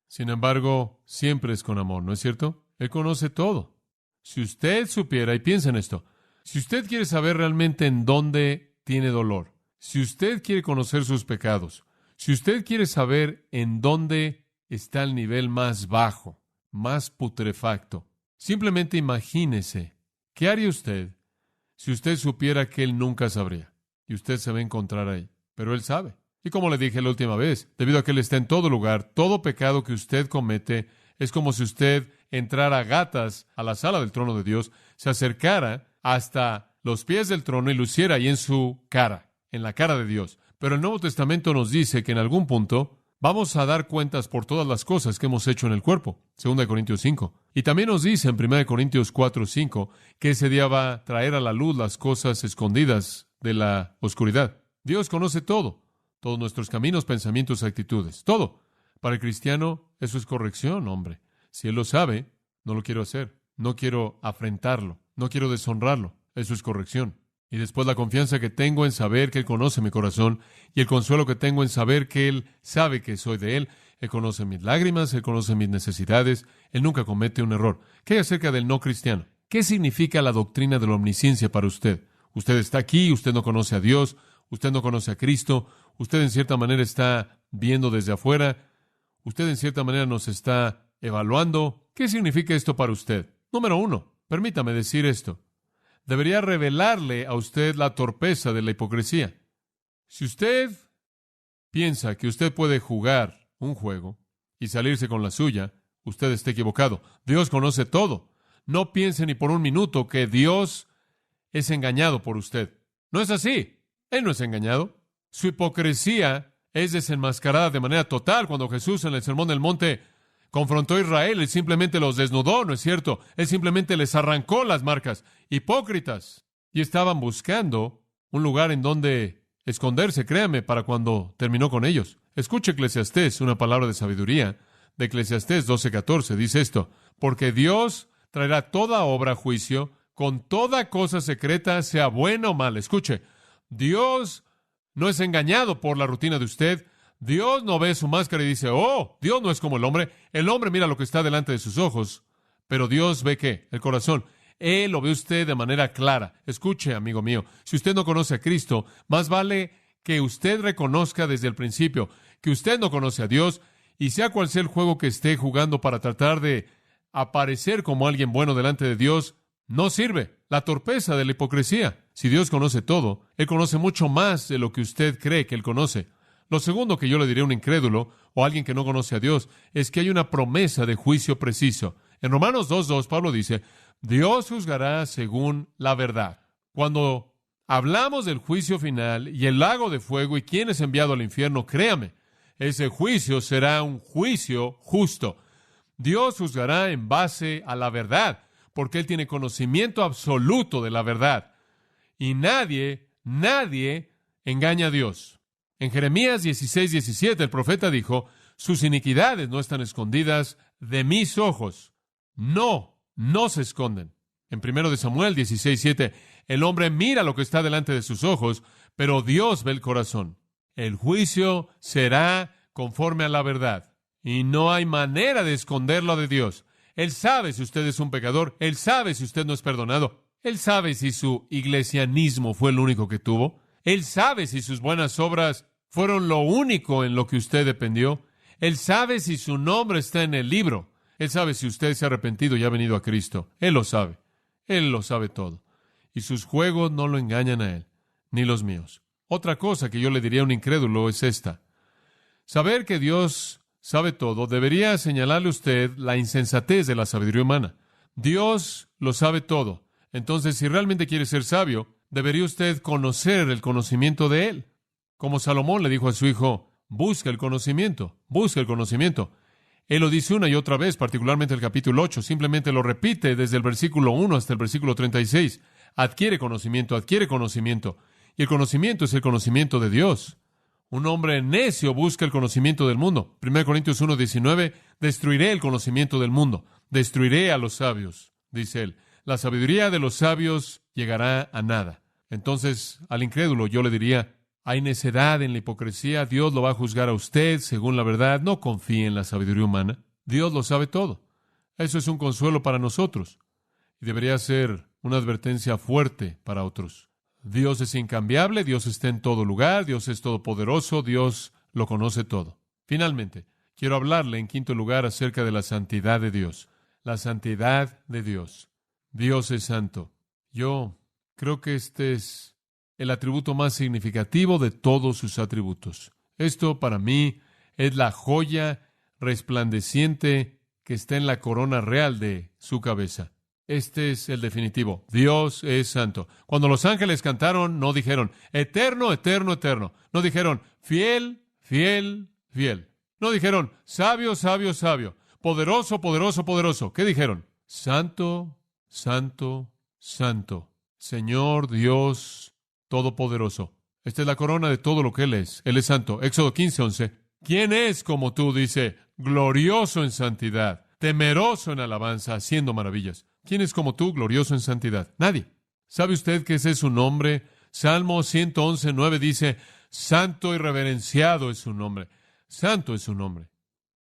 Sin embargo, siempre es con amor, ¿no es cierto? Él conoce todo. Si usted supiera, y piensa en esto, si usted quiere saber realmente en dónde tiene dolor, si usted quiere conocer sus pecados, si usted quiere saber en dónde está el nivel más bajo, más putrefacto, simplemente imagínese, ¿qué haría usted si usted supiera que Él nunca sabría? Y usted se va a encontrar ahí, pero Él sabe. Y como le dije la última vez, debido a que Él está en todo lugar, todo pecado que usted comete es como si usted entrara a gatas a la sala del trono de Dios, se acercara hasta los pies del trono y lo hiciera ahí en su cara, en la cara de Dios. Pero el Nuevo Testamento nos dice que en algún punto vamos a dar cuentas por todas las cosas que hemos hecho en el cuerpo, 2 Corintios 5. Y también nos dice en 1 Corintios 4:5 que ese día va a traer a la luz las cosas escondidas de la oscuridad. Dios conoce todo, todos nuestros caminos, pensamientos, actitudes, todo. Para el cristiano, eso es corrección, hombre. Si Él lo sabe, no lo quiero hacer. No quiero afrentarlo. No quiero deshonrarlo. Eso es corrección. Y después la confianza que tengo en saber que Él conoce mi corazón y el consuelo que tengo en saber que Él sabe que soy de Él. Él conoce mis lágrimas, Él conoce mis necesidades. Él nunca comete un error. ¿Qué hay acerca del no cristiano? ¿Qué significa la doctrina de la omnisciencia para usted? Usted está aquí, usted no conoce a Dios, usted no conoce a Cristo, usted en cierta manera está viendo desde afuera, usted en cierta manera nos está evaluando. ¿Qué significa esto para usted? Número 1, permítame decir esto. Debería revelarle a usted la torpeza de la hipocresía. Si usted piensa que usted puede jugar un juego y salirse con la suya, usted está equivocado. Dios conoce todo. No piense ni por un minuto que Dios es engañado por usted. No es así. Él no es engañado. Su hipocresía es desenmascarada de manera total cuando Jesús en el Sermón del Monte confrontó a Israel. Él simplemente los desnudó, ¿no es cierto? Él simplemente les arrancó las marcas. Hipócritas. Y estaban buscando un lugar en donde esconderse, créame, para cuando terminó con ellos. Escuche Eclesiastés, una palabra de sabiduría de Eclesiastés 12:14. Dice esto: porque Dios traerá toda obra a juicio, con toda cosa secreta, sea buena o mala. Escuche, Dios no es engañado por la rutina de usted. Dios no ve su máscara y dice, oh, Dios no es como el hombre. El hombre mira lo que está delante de sus ojos, pero Dios ve ¿qué? El corazón. Él lo ve usted de manera clara. Escuche, amigo mío, si usted no conoce a Cristo, más vale que usted reconozca desde el principio que usted no conoce a Dios, y sea cual sea el juego que esté jugando para tratar de aparecer como alguien bueno delante de Dios, no sirve. La torpeza de la hipocresía. Si Dios conoce todo, Él conoce mucho más de lo que usted cree que Él conoce. Lo segundo que yo le diré a un incrédulo o a alguien que no conoce a Dios es que hay una promesa de juicio preciso. En Romanos 2:2, Pablo dice, Dios juzgará según la verdad. Cuando hablamos del juicio final y el lago de fuego y quién es enviado al infierno, créame, ese juicio será un juicio justo. Dios juzgará en base a la verdad, porque Él tiene conocimiento absoluto de la verdad. Y nadie Nadie engaña a Dios. En Jeremías 16:17 el profeta dijo, sus iniquidades no están escondidas de mis ojos. No se esconden. En 1 Samuel 16:7, el hombre mira lo que está delante de sus ojos, pero Dios ve el corazón. El juicio será conforme a la verdad, y no hay manera de esconderlo de Dios. Él sabe si usted es un pecador, Él sabe si usted no es perdonado, Él sabe si su iglesianismo fue el único que tuvo, Él sabe si sus buenas obras fueron lo único en lo que usted dependió, Él sabe si su nombre está en el libro, Él sabe si usted se ha arrepentido y ha venido a Cristo. Él lo sabe todo. Y sus juegos no lo engañan a Él, ni los míos. Otra cosa que yo le diría a un incrédulo es esta. Saber que Dios sabe todo debería señalarle a usted la insensatez de la sabiduría humana. Dios lo sabe todo. Entonces, si realmente quiere ser sabio, debería usted conocer el conocimiento de Él. Como Salomón le dijo a su hijo, busca el conocimiento, busca el conocimiento. Él lo dice una y otra vez, particularmente el capítulo 8, simplemente lo repite desde el versículo 1 hasta el versículo 36. Adquiere conocimiento, adquiere conocimiento. Y el conocimiento es el conocimiento de Dios. Un hombre necio busca el conocimiento del mundo. 1 Corintios 1:19, destruiré el conocimiento del mundo, destruiré a los sabios, dice él. La sabiduría de los sabios llegará a nada. Entonces, al incrédulo yo le diría, hay necedad en la hipocresía, Dios lo va a juzgar a usted según la verdad, no confíe en la sabiduría humana, Dios lo sabe todo. Eso es un consuelo para nosotros y debería ser una advertencia fuerte para otros. Dios es incambiable, Dios está en todo lugar, Dios es todopoderoso, Dios lo conoce todo. Finalmente, quiero hablarle en quinto lugar acerca de la santidad de Dios. La santidad de Dios. Dios es santo. Yo creo que este es el atributo más significativo de todos sus atributos. Esto para mí es la joya resplandeciente que está en la corona real de su cabeza. Este es el definitivo. Dios es santo. Cuando los ángeles cantaron, no dijeron, eterno, eterno, eterno. No dijeron, fiel, fiel, fiel. No dijeron, sabio, sabio, sabio. Poderoso, poderoso, poderoso. ¿Qué dijeron? Santo, santo, santo. Señor Dios Todopoderoso. Esta es la corona de todo lo que Él es. Él es santo. Éxodo 15:11. ¿Quién es como tú? Dice, glorioso en santidad, temeroso en alabanza, haciendo maravillas. ¿Quién es como tú, glorioso en santidad? Nadie. ¿Sabe usted que ese es su nombre? Salmo 111:9 dice, santo y reverenciado es su nombre. Santo es su nombre.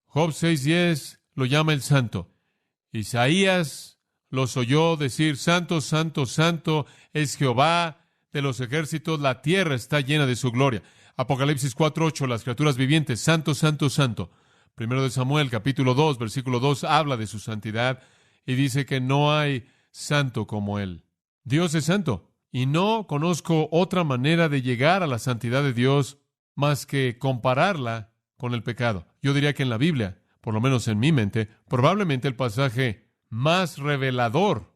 Job 6:10 lo llama el santo. Isaías los oyó decir, santo, santo, santo es Jehová de los ejércitos, la tierra está llena de su gloria. Apocalipsis 4:8, las criaturas vivientes, santo, santo, santo. 1 Samuel, capítulo 2, versículo 2, habla de su santidad y dice que no hay santo como Él. Dios es santo y no conozco otra manera de llegar a la santidad de Dios más que compararla con el pecado. Yo diría que en la Biblia, por lo menos en mi mente, probablemente el pasaje más revelador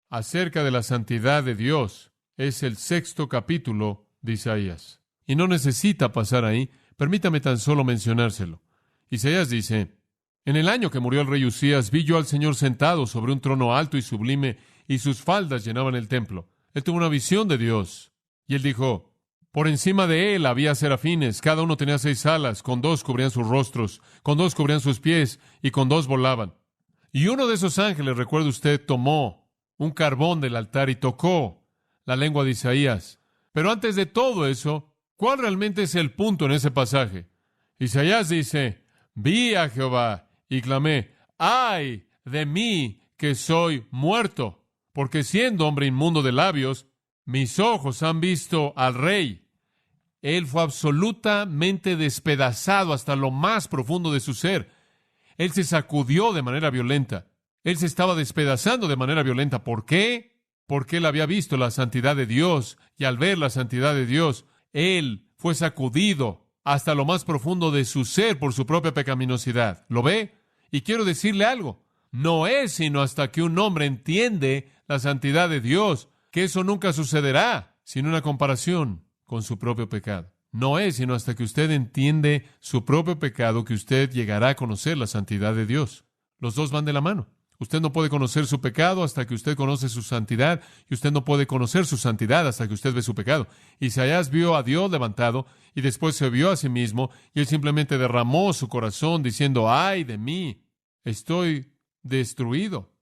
acerca de la santidad de Dios es el 6º capítulo de Isaías. Y no necesita pasar ahí, permítame tan solo mencionárselo. Isaías dice, en el año que murió el rey Usías, vi yo al Señor sentado sobre un trono alto y sublime, y sus faldas llenaban el templo. Él tuvo una visión de Dios, y él dijo, por encima de él había serafines, cada uno tenía 6 alas, con 2 cubrían sus rostros, con 2 cubrían sus pies, y con 2 volaban. Y uno de esos ángeles, recuerde usted, tomó un carbón del altar y tocó la lengua de Isaías. Pero antes de todo eso, ¿cuál realmente es el punto en ese pasaje? Isaías dice, vi a Jehová y clamé, ¡ay de mí que soy muerto! Porque siendo hombre inmundo de labios, mis ojos han visto al Rey. Él fue absolutamente despedazado hasta lo más profundo de su ser. Él se sacudió de manera violenta. Él se estaba despedazando de manera violenta. ¿Por qué? Porque él había visto la santidad de Dios, y al ver la santidad de Dios, él fue sacudido hasta lo más profundo de su ser por su propia pecaminosidad. ¿Lo ve? Y quiero decirle algo. No es sino hasta que un hombre entiende la santidad de Dios que eso nunca sucederá sin una comparación con su propio pecado. No es sino hasta que usted entiende su propio pecado que usted llegará a conocer la santidad de Dios. Los dos van de la mano. Usted no puede conocer su pecado hasta que usted conoce su santidad, y usted no puede conocer su santidad hasta que usted ve su pecado. Isaías vio a Dios levantado y después se vio a sí mismo, y él simplemente derramó su corazón diciendo: ¡ay de mí! Estoy destruido,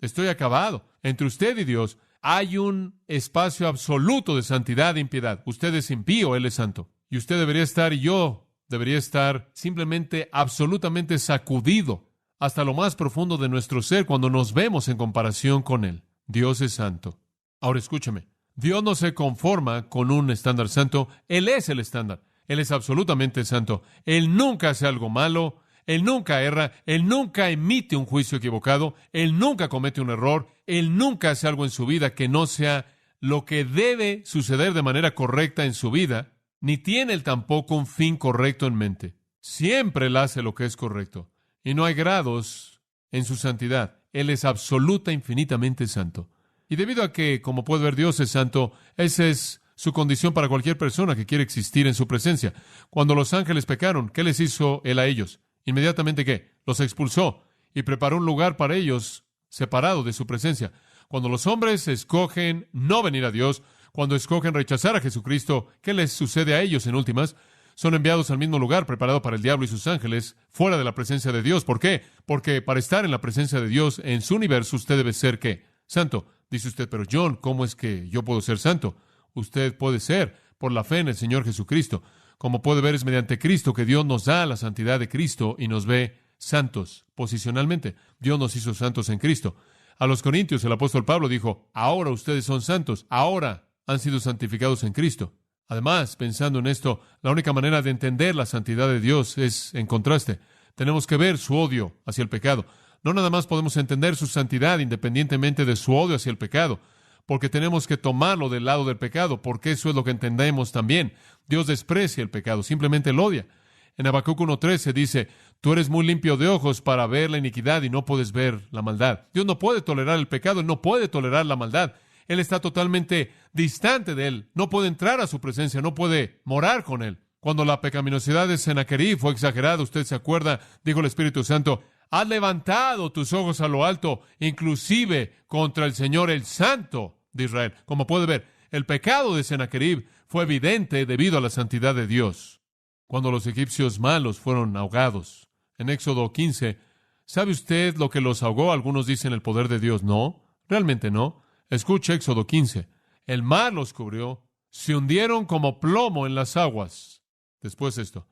estoy acabado. Entre usted y Dios hay un espacio absoluto de santidad e impiedad. Usted es impío, Él es santo. Y usted debería estar, y yo debería estar, simplemente, absolutamente sacudido hasta lo más profundo de nuestro ser cuando nos vemos en comparación con Él. Dios es santo. Ahora escúchame. Dios no se conforma con un estándar santo. Él es el estándar. Él es absolutamente santo. Él nunca hace algo malo. Él nunca erra. Él nunca emite un juicio equivocado. Él nunca comete un error. Él nunca hace algo en su vida que no sea lo que debe suceder de manera correcta en su vida, ni tiene Él tampoco un fin correcto en mente. Siempre Él hace lo que es correcto. Y no hay grados en su santidad. Él es absoluta, infinitamente santo. Y debido a que, como puede ver, Dios es santo, esa es su condición para cualquier persona que quiere existir en su presencia. Cuando los ángeles pecaron, ¿qué les hizo Él a ellos? Inmediatamente, ¿qué? Los expulsó y preparó un lugar para ellos separado de su presencia. Cuando los hombres escogen no venir a Dios, cuando escogen rechazar a Jesucristo, ¿qué les sucede a ellos en últimas? Son enviados al mismo lugar preparado para el diablo y sus ángeles, fuera de la presencia de Dios. ¿Por qué? Porque para estar en la presencia de Dios, en su universo, usted debe ser, ¿qué? Santo. Dice usted: pero John, ¿cómo es que yo puedo ser santo? Usted puede ser por la fe en el Señor Jesucristo. Como puede ver, es mediante Cristo que Dios nos da la santidad de Cristo y nos ve santos posicionalmente. Dios nos hizo santos en Cristo. A los Corintios, el apóstol Pablo dijo: ahora ustedes son santos, ahora han sido santificados en Cristo. Además, pensando en esto, la única manera de entender la santidad de Dios es en contraste. Tenemos que ver su odio hacia el pecado. No nada más podemos entender su santidad independientemente de su odio hacia el pecado, porque tenemos que tomarlo del lado del pecado, porque eso es lo que entendemos también. Dios desprecia el pecado, simplemente lo odia. En Habacuc 1:13 dice: tú eres muy limpio de ojos para ver la iniquidad y no puedes ver la maldad. Dios no puede tolerar el pecado, Él no puede tolerar la maldad. Él está totalmente distante de Él. No puede entrar a su presencia, no puede morar con Él. Cuando la pecaminosidad de Sennacherib fue exagerada, usted se acuerda, dijo el Espíritu Santo: has levantado tus ojos a lo alto, inclusive contra el Señor, el Santo de Israel. Como puede ver, el pecado de Sennacherib fue evidente debido a la santidad de Dios. Cuando los egipcios malos fueron ahogados, en Éxodo 15, ¿sabe usted lo que los ahogó? Algunos dicen el poder de Dios. No, realmente no. Escuche Éxodo 15. El mar los cubrió, se hundieron como plomo en las aguas. Después esto: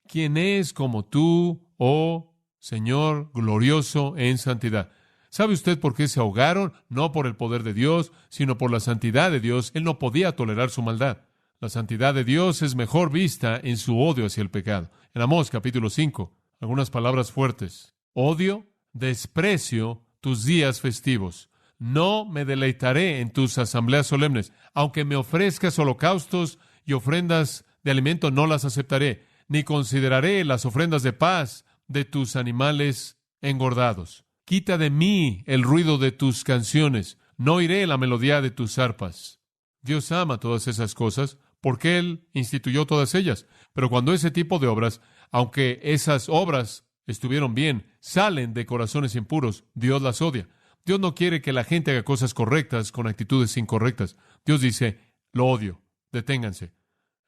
¿quién es como tú, oh Señor glorioso en santidad? ¿Sabe usted por qué se ahogaron? No por el poder de Dios, sino por la santidad de Dios. Él no podía tolerar su maldad. La santidad de Dios es mejor vista en su odio hacia el pecado. En Amós capítulo 5, algunas palabras fuertes: odio, desprecio tus días festivos. No me deleitaré en tus asambleas solemnes. Aunque me ofrezcas holocaustos y ofrendas de alimento, no las aceptaré, ni consideraré las ofrendas de paz de tus animales engordados. Quita de mí el ruido de tus canciones, no oiré la melodía de tus arpas. Dios ama todas esas cosas porque Él instituyó todas ellas. Pero cuando ese tipo de obras, aunque esas obras estuvieron bien, salen de corazones impuros, Dios las odia. Dios no quiere que la gente haga cosas correctas con actitudes incorrectas. Dios dice: lo odio, deténganse.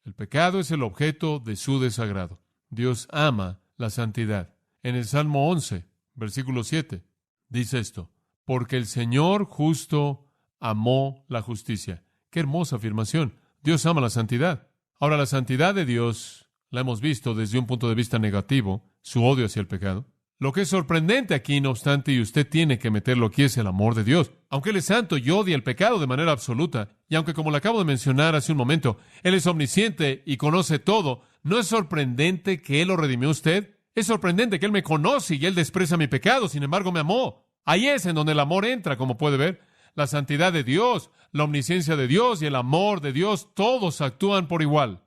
El pecado es el objeto de su desagrado. Dios ama la santidad. En el Salmo 11, versículo 7, dice esto: porque el Señor justo amó la justicia. Qué hermosa afirmación. Dios ama la santidad. Ahora, la santidad de Dios la hemos visto desde un punto de vista negativo, su odio hacia el pecado. Lo que es sorprendente aquí, no obstante, y usted tiene que meterlo aquí, es el amor de Dios. Aunque Él es santo y odia el pecado de manera absoluta, y aunque, como le acabo de mencionar hace un momento, Él es omnisciente y conoce todo, ¿no es sorprendente que Él lo redimió a usted? Es sorprendente que Él me conoce y Él desprecia mi pecado, sin embargo me amó. Ahí es en donde el amor entra, como puede ver. La santidad de Dios, la omnisciencia de Dios y el amor de Dios, todos actúan por igual.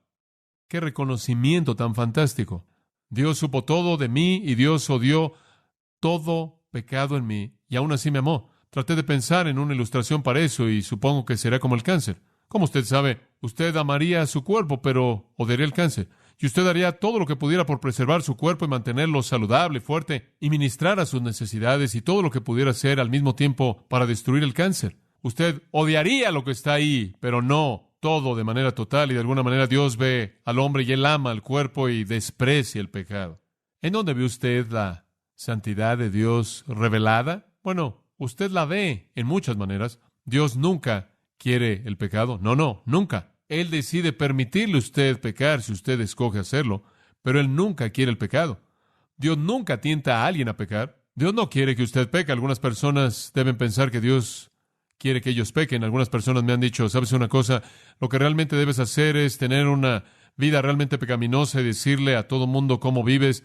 ¡Qué reconocimiento tan fantástico! Dios supo todo de mí y Dios odió todo pecado en mí y aún así me amó. Traté de pensar en una ilustración para eso y supongo que será como el cáncer. Como usted sabe, usted amaría a su cuerpo, pero odiaría el cáncer. Y usted haría todo lo que pudiera por preservar su cuerpo y mantenerlo saludable, fuerte, y ministrar a sus necesidades y todo lo que pudiera hacer al mismo tiempo para destruir el cáncer. Usted odiaría lo que está ahí, pero no todo de manera total, y de alguna manera Dios ve al hombre y Él ama al cuerpo y desprecia el pecado. ¿En dónde ve usted la santidad de Dios revelada? Bueno, usted la ve en muchas maneras. Dios nunca quiere el pecado. No, nunca. Él decide permitirle a usted pecar si usted escoge hacerlo, pero Él nunca quiere el pecado. Dios nunca tienta a alguien a pecar. Dios no quiere que usted peque. Algunas personas deben pensar que Dios quiere que ellos pequen. Algunas personas me han dicho, ¿sabes una cosa? Lo que realmente debes hacer es tener una vida realmente pecaminosa y decirle a todo mundo cómo vives,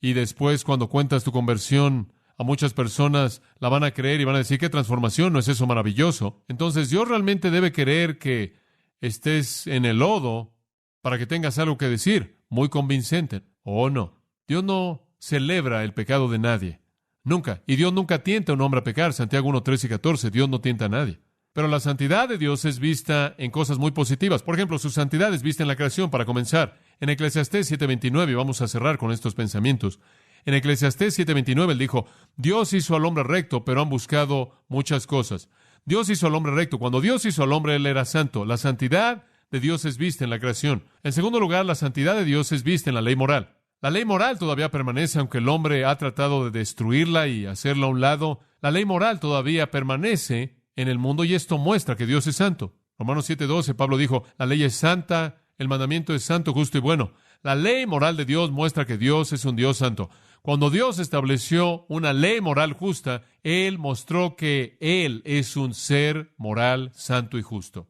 y después cuando cuentas tu conversión a muchas personas la van a creer y van a decir, ¿qué transformación? ¿No es eso maravilloso? Entonces Dios realmente debe querer que estés en el lodo para que tengas algo que decir, muy convincente. ¿O no? Dios no celebra el pecado de nadie. Nunca. Y Dios nunca tienta a un hombre a pecar. Santiago 1, 13 y 14. Dios no tienta a nadie. Pero la santidad de Dios es vista en cosas muy positivas. Por ejemplo, su santidad es vista en la creación, para comenzar. En Eclesiastés 7:29, y vamos a cerrar con estos pensamientos. En Eclesiastés 7:29, él dijo, Dios hizo al hombre recto, pero han buscado muchas cosas. Dios hizo al hombre recto. Cuando Dios hizo al hombre, Él era santo. La santidad de Dios es vista en la creación. En segundo lugar, la santidad de Dios es vista en la ley moral. La ley moral todavía permanece, aunque el hombre ha tratado de destruirla y hacerla a un lado. La ley moral todavía permanece en el mundo y esto muestra que Dios es santo. Romanos 7:12, Pablo dijo, la ley es santa, el mandamiento es santo, justo y bueno. La ley moral de Dios muestra que Dios es un Dios santo. Cuando Dios estableció una ley moral justa, Él mostró que Él es un ser moral, santo y justo.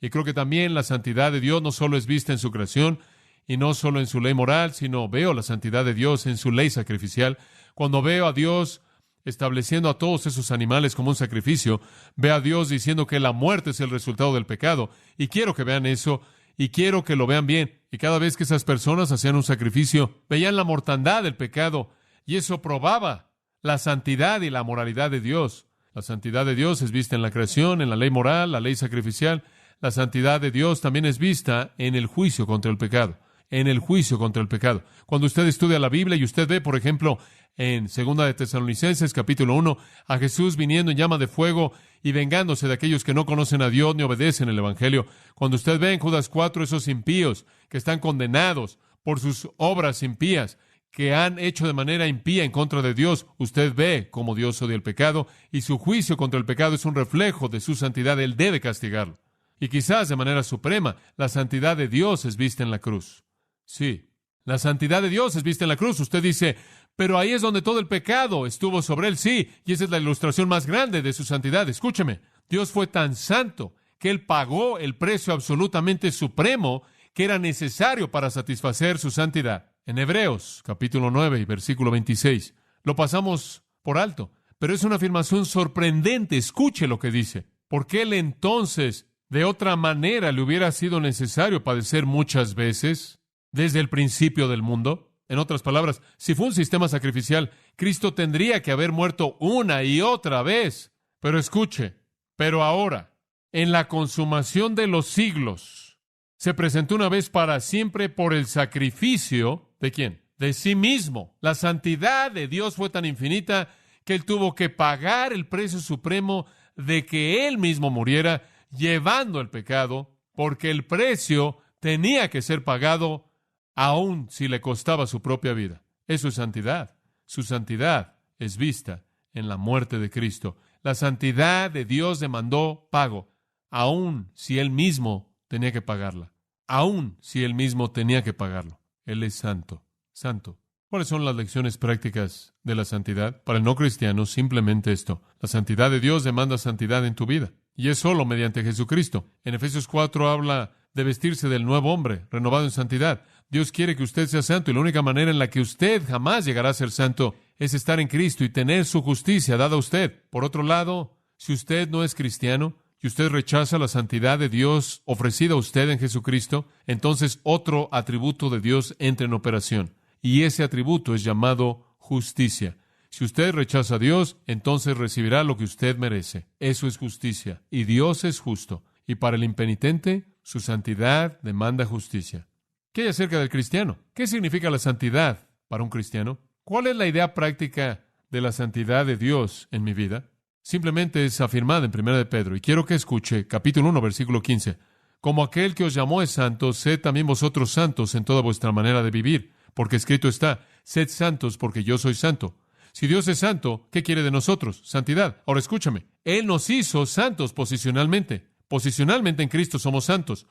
Y creo que también la santidad de Dios no solo es vista en su creación y no solo en su ley moral, sino veo la santidad de Dios en su ley sacrificial. Cuando veo a Dios estableciendo a todos esos animales como un sacrificio, veo a Dios diciendo que la muerte es el resultado del pecado. Y quiero que vean eso, y quiero que lo vean bien. Y cada vez que esas personas hacían un sacrificio, veían la mortandad del pecado, y eso probaba la santidad y la moralidad de Dios. La santidad de Dios es vista en la creación, en la ley moral, la ley sacrificial. La santidad de Dios también es vista en el juicio contra el pecado. En el juicio contra el pecado. Cuando usted estudia la Biblia y usted ve, por ejemplo, en 2 de Tesalonicenses, capítulo 1, a Jesús viniendo en llama de fuego y vengándose de aquellos que no conocen a Dios ni obedecen el Evangelio. Cuando usted ve en Judas 4 esos impíos que están condenados por sus obras impías, que han hecho de manera impía en contra de Dios, usted ve cómo Dios odia el pecado y su juicio contra el pecado es un reflejo de su santidad. Él debe castigarlo. Y quizás de manera suprema, la santidad de Dios es vista en la cruz. Sí, la santidad de Dios es vista en la cruz. Usted dice, pero ahí es donde todo el pecado estuvo sobre Él. Sí, y esa es la ilustración más grande de su santidad. Escúcheme, Dios fue tan santo que Él pagó el precio absolutamente supremo que era necesario para satisfacer su santidad. En Hebreos, capítulo 9 y versículo 26, lo pasamos por alto, pero es una afirmación sorprendente. Escuche lo que dice. Porque Él entonces, de otra manera, le hubiera sido necesario padecer muchas veces desde el principio del mundo. En otras palabras, si fue un sistema sacrificial, Cristo tendría que haber muerto una y otra vez. Pero escuche, pero ahora, en la consumación de los siglos, se presentó una vez para siempre por el sacrificio, ¿de quién? De sí mismo. La santidad de Dios fue tan infinita que Él tuvo que pagar el precio supremo de que Él mismo muriera, llevando el pecado, porque el precio tenía que ser pagado aun si le costaba su propia vida. Eso es santidad. Su santidad es vista en la muerte de Cristo. La santidad de Dios demandó pago, aun si Él mismo tenía que pagarla. Aun si Él mismo tenía que pagarlo. Él es santo. Santo. ¿Cuáles son las lecciones prácticas de la santidad? Para el no cristiano, simplemente esto. La santidad de Dios demanda santidad en tu vida. Y es solo mediante Jesucristo. En Efesios 4 habla de vestirse del nuevo hombre, renovado en santidad. Dios quiere que usted sea santo y la única manera en la que usted jamás llegará a ser santo es estar en Cristo y tener su justicia dada a usted. Por otro lado, si usted no es cristiano y usted rechaza la santidad de Dios ofrecida a usted en Jesucristo, entonces otro atributo de Dios entra en operación. Y ese atributo es llamado justicia. Si usted rechaza a Dios, entonces recibirá lo que usted merece. Eso es justicia. Y Dios es justo. Y para el impenitente, su santidad demanda justicia. ¿Qué hay acerca del cristiano? ¿Qué significa la santidad para un cristiano? ¿Cuál es la idea práctica de la santidad de Dios en mi vida? Simplemente es afirmada en 1 de Pedro. Y quiero que escuche, capítulo 1, versículo 15. Como aquel que os llamó es santo, sed también vosotros santos en toda vuestra manera de vivir. Porque escrito está, sed santos porque yo soy santo. Si Dios es santo, ¿qué quiere de nosotros? Santidad. Ahora escúchame. Él nos hizo santos posicionalmente. Posicionalmente en Cristo somos santos.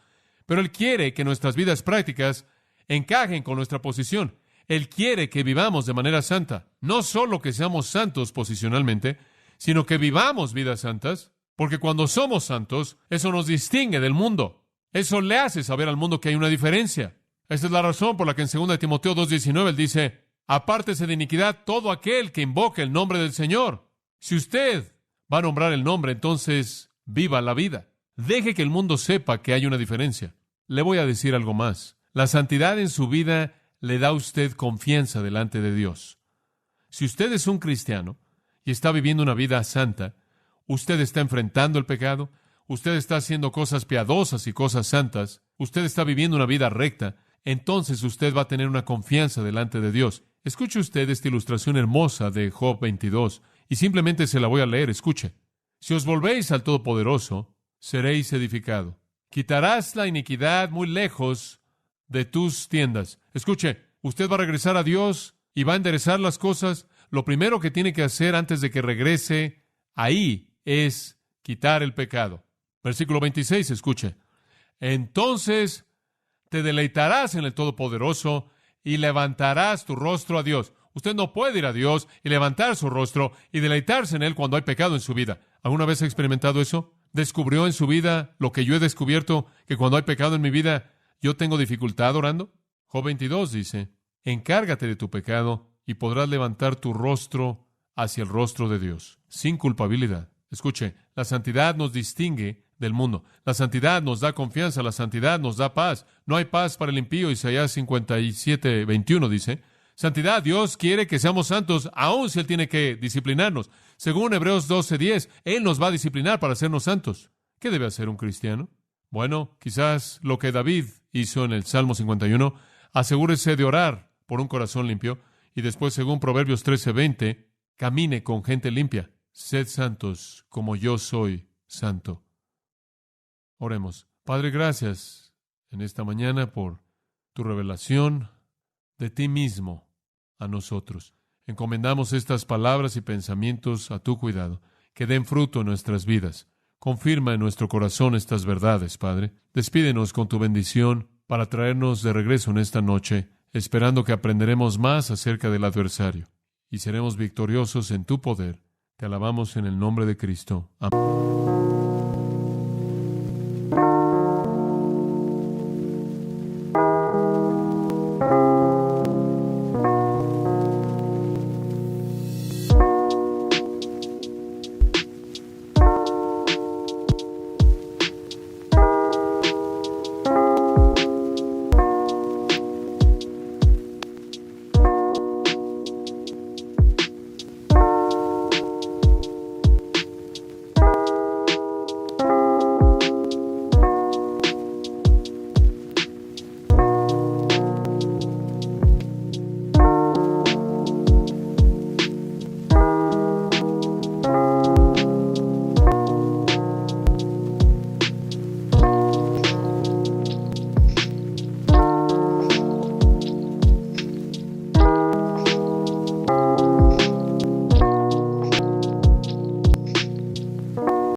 Pero Él quiere que nuestras vidas prácticas encajen con nuestra posición. Él quiere que vivamos de manera santa. No solo que seamos santos posicionalmente, sino que vivamos vidas santas, porque cuando somos santos, eso nos distingue del mundo. Eso le hace saber al mundo que hay una diferencia. Esta es la razón por la que en 2 Timoteo 2:19 Él dice, apártese de iniquidad todo aquel que invoque el nombre del Señor. Si usted va a nombrar el nombre, entonces viva la vida. Deje que el mundo sepa que hay una diferencia. Le voy a decir algo más. La santidad en su vida le da a usted confianza delante de Dios. Si usted es un cristiano y está viviendo una vida santa, usted está enfrentando el pecado, usted está haciendo cosas piadosas y cosas santas, usted está viviendo una vida recta, entonces usted va a tener una confianza delante de Dios. Escuche usted esta ilustración hermosa de Job 22, y simplemente se la voy a leer. Escuche. Si os volvéis al Todopoderoso, seréis edificado. Quitarás la iniquidad muy lejos de tus tiendas. Escuche, usted va a regresar a Dios y va a enderezar las cosas. Lo primero que tiene que hacer antes de que regrese ahí es quitar el pecado. Versículo 26, escuche. Entonces te deleitarás en el Todopoderoso y levantarás tu rostro a Dios. Usted no puede ir a Dios y levantar su rostro y deleitarse en Él cuando hay pecado en su vida. ¿Alguna vez ha experimentado eso? ¿Descubrió en su vida lo que yo he descubierto, que cuando hay pecado en mi vida, yo tengo dificultad orando? Job 22 dice, encárgate de tu pecado y podrás levantar tu rostro hacia el rostro de Dios, sin culpabilidad. Escuche, la santidad nos distingue del mundo. La santidad nos da confianza, la santidad nos da paz. No hay paz para el impío. Isaías 57:21 dice, santidad, Dios quiere que seamos santos, aun si Él tiene que disciplinarnos. Según Hebreos 12:10, Él nos va a disciplinar para hacernos santos. ¿Qué debe hacer un cristiano? Bueno, quizás lo que David hizo en el Salmo 51, asegúrese de orar por un corazón limpio, y después, según Proverbios 13:20, camine con gente limpia. Sed santos como yo soy santo. Oremos. Padre, gracias en esta mañana por tu revelación de ti mismo a nosotros. Encomendamos estas palabras y pensamientos a tu cuidado, que den fruto en nuestras vidas. Confirma en nuestro corazón estas verdades, Padre. Despídenos con tu bendición para traernos de regreso en esta noche, esperando que aprenderemos más acerca del adversario y seremos victoriosos en tu poder. Te alabamos en el nombre de Cristo. Amén.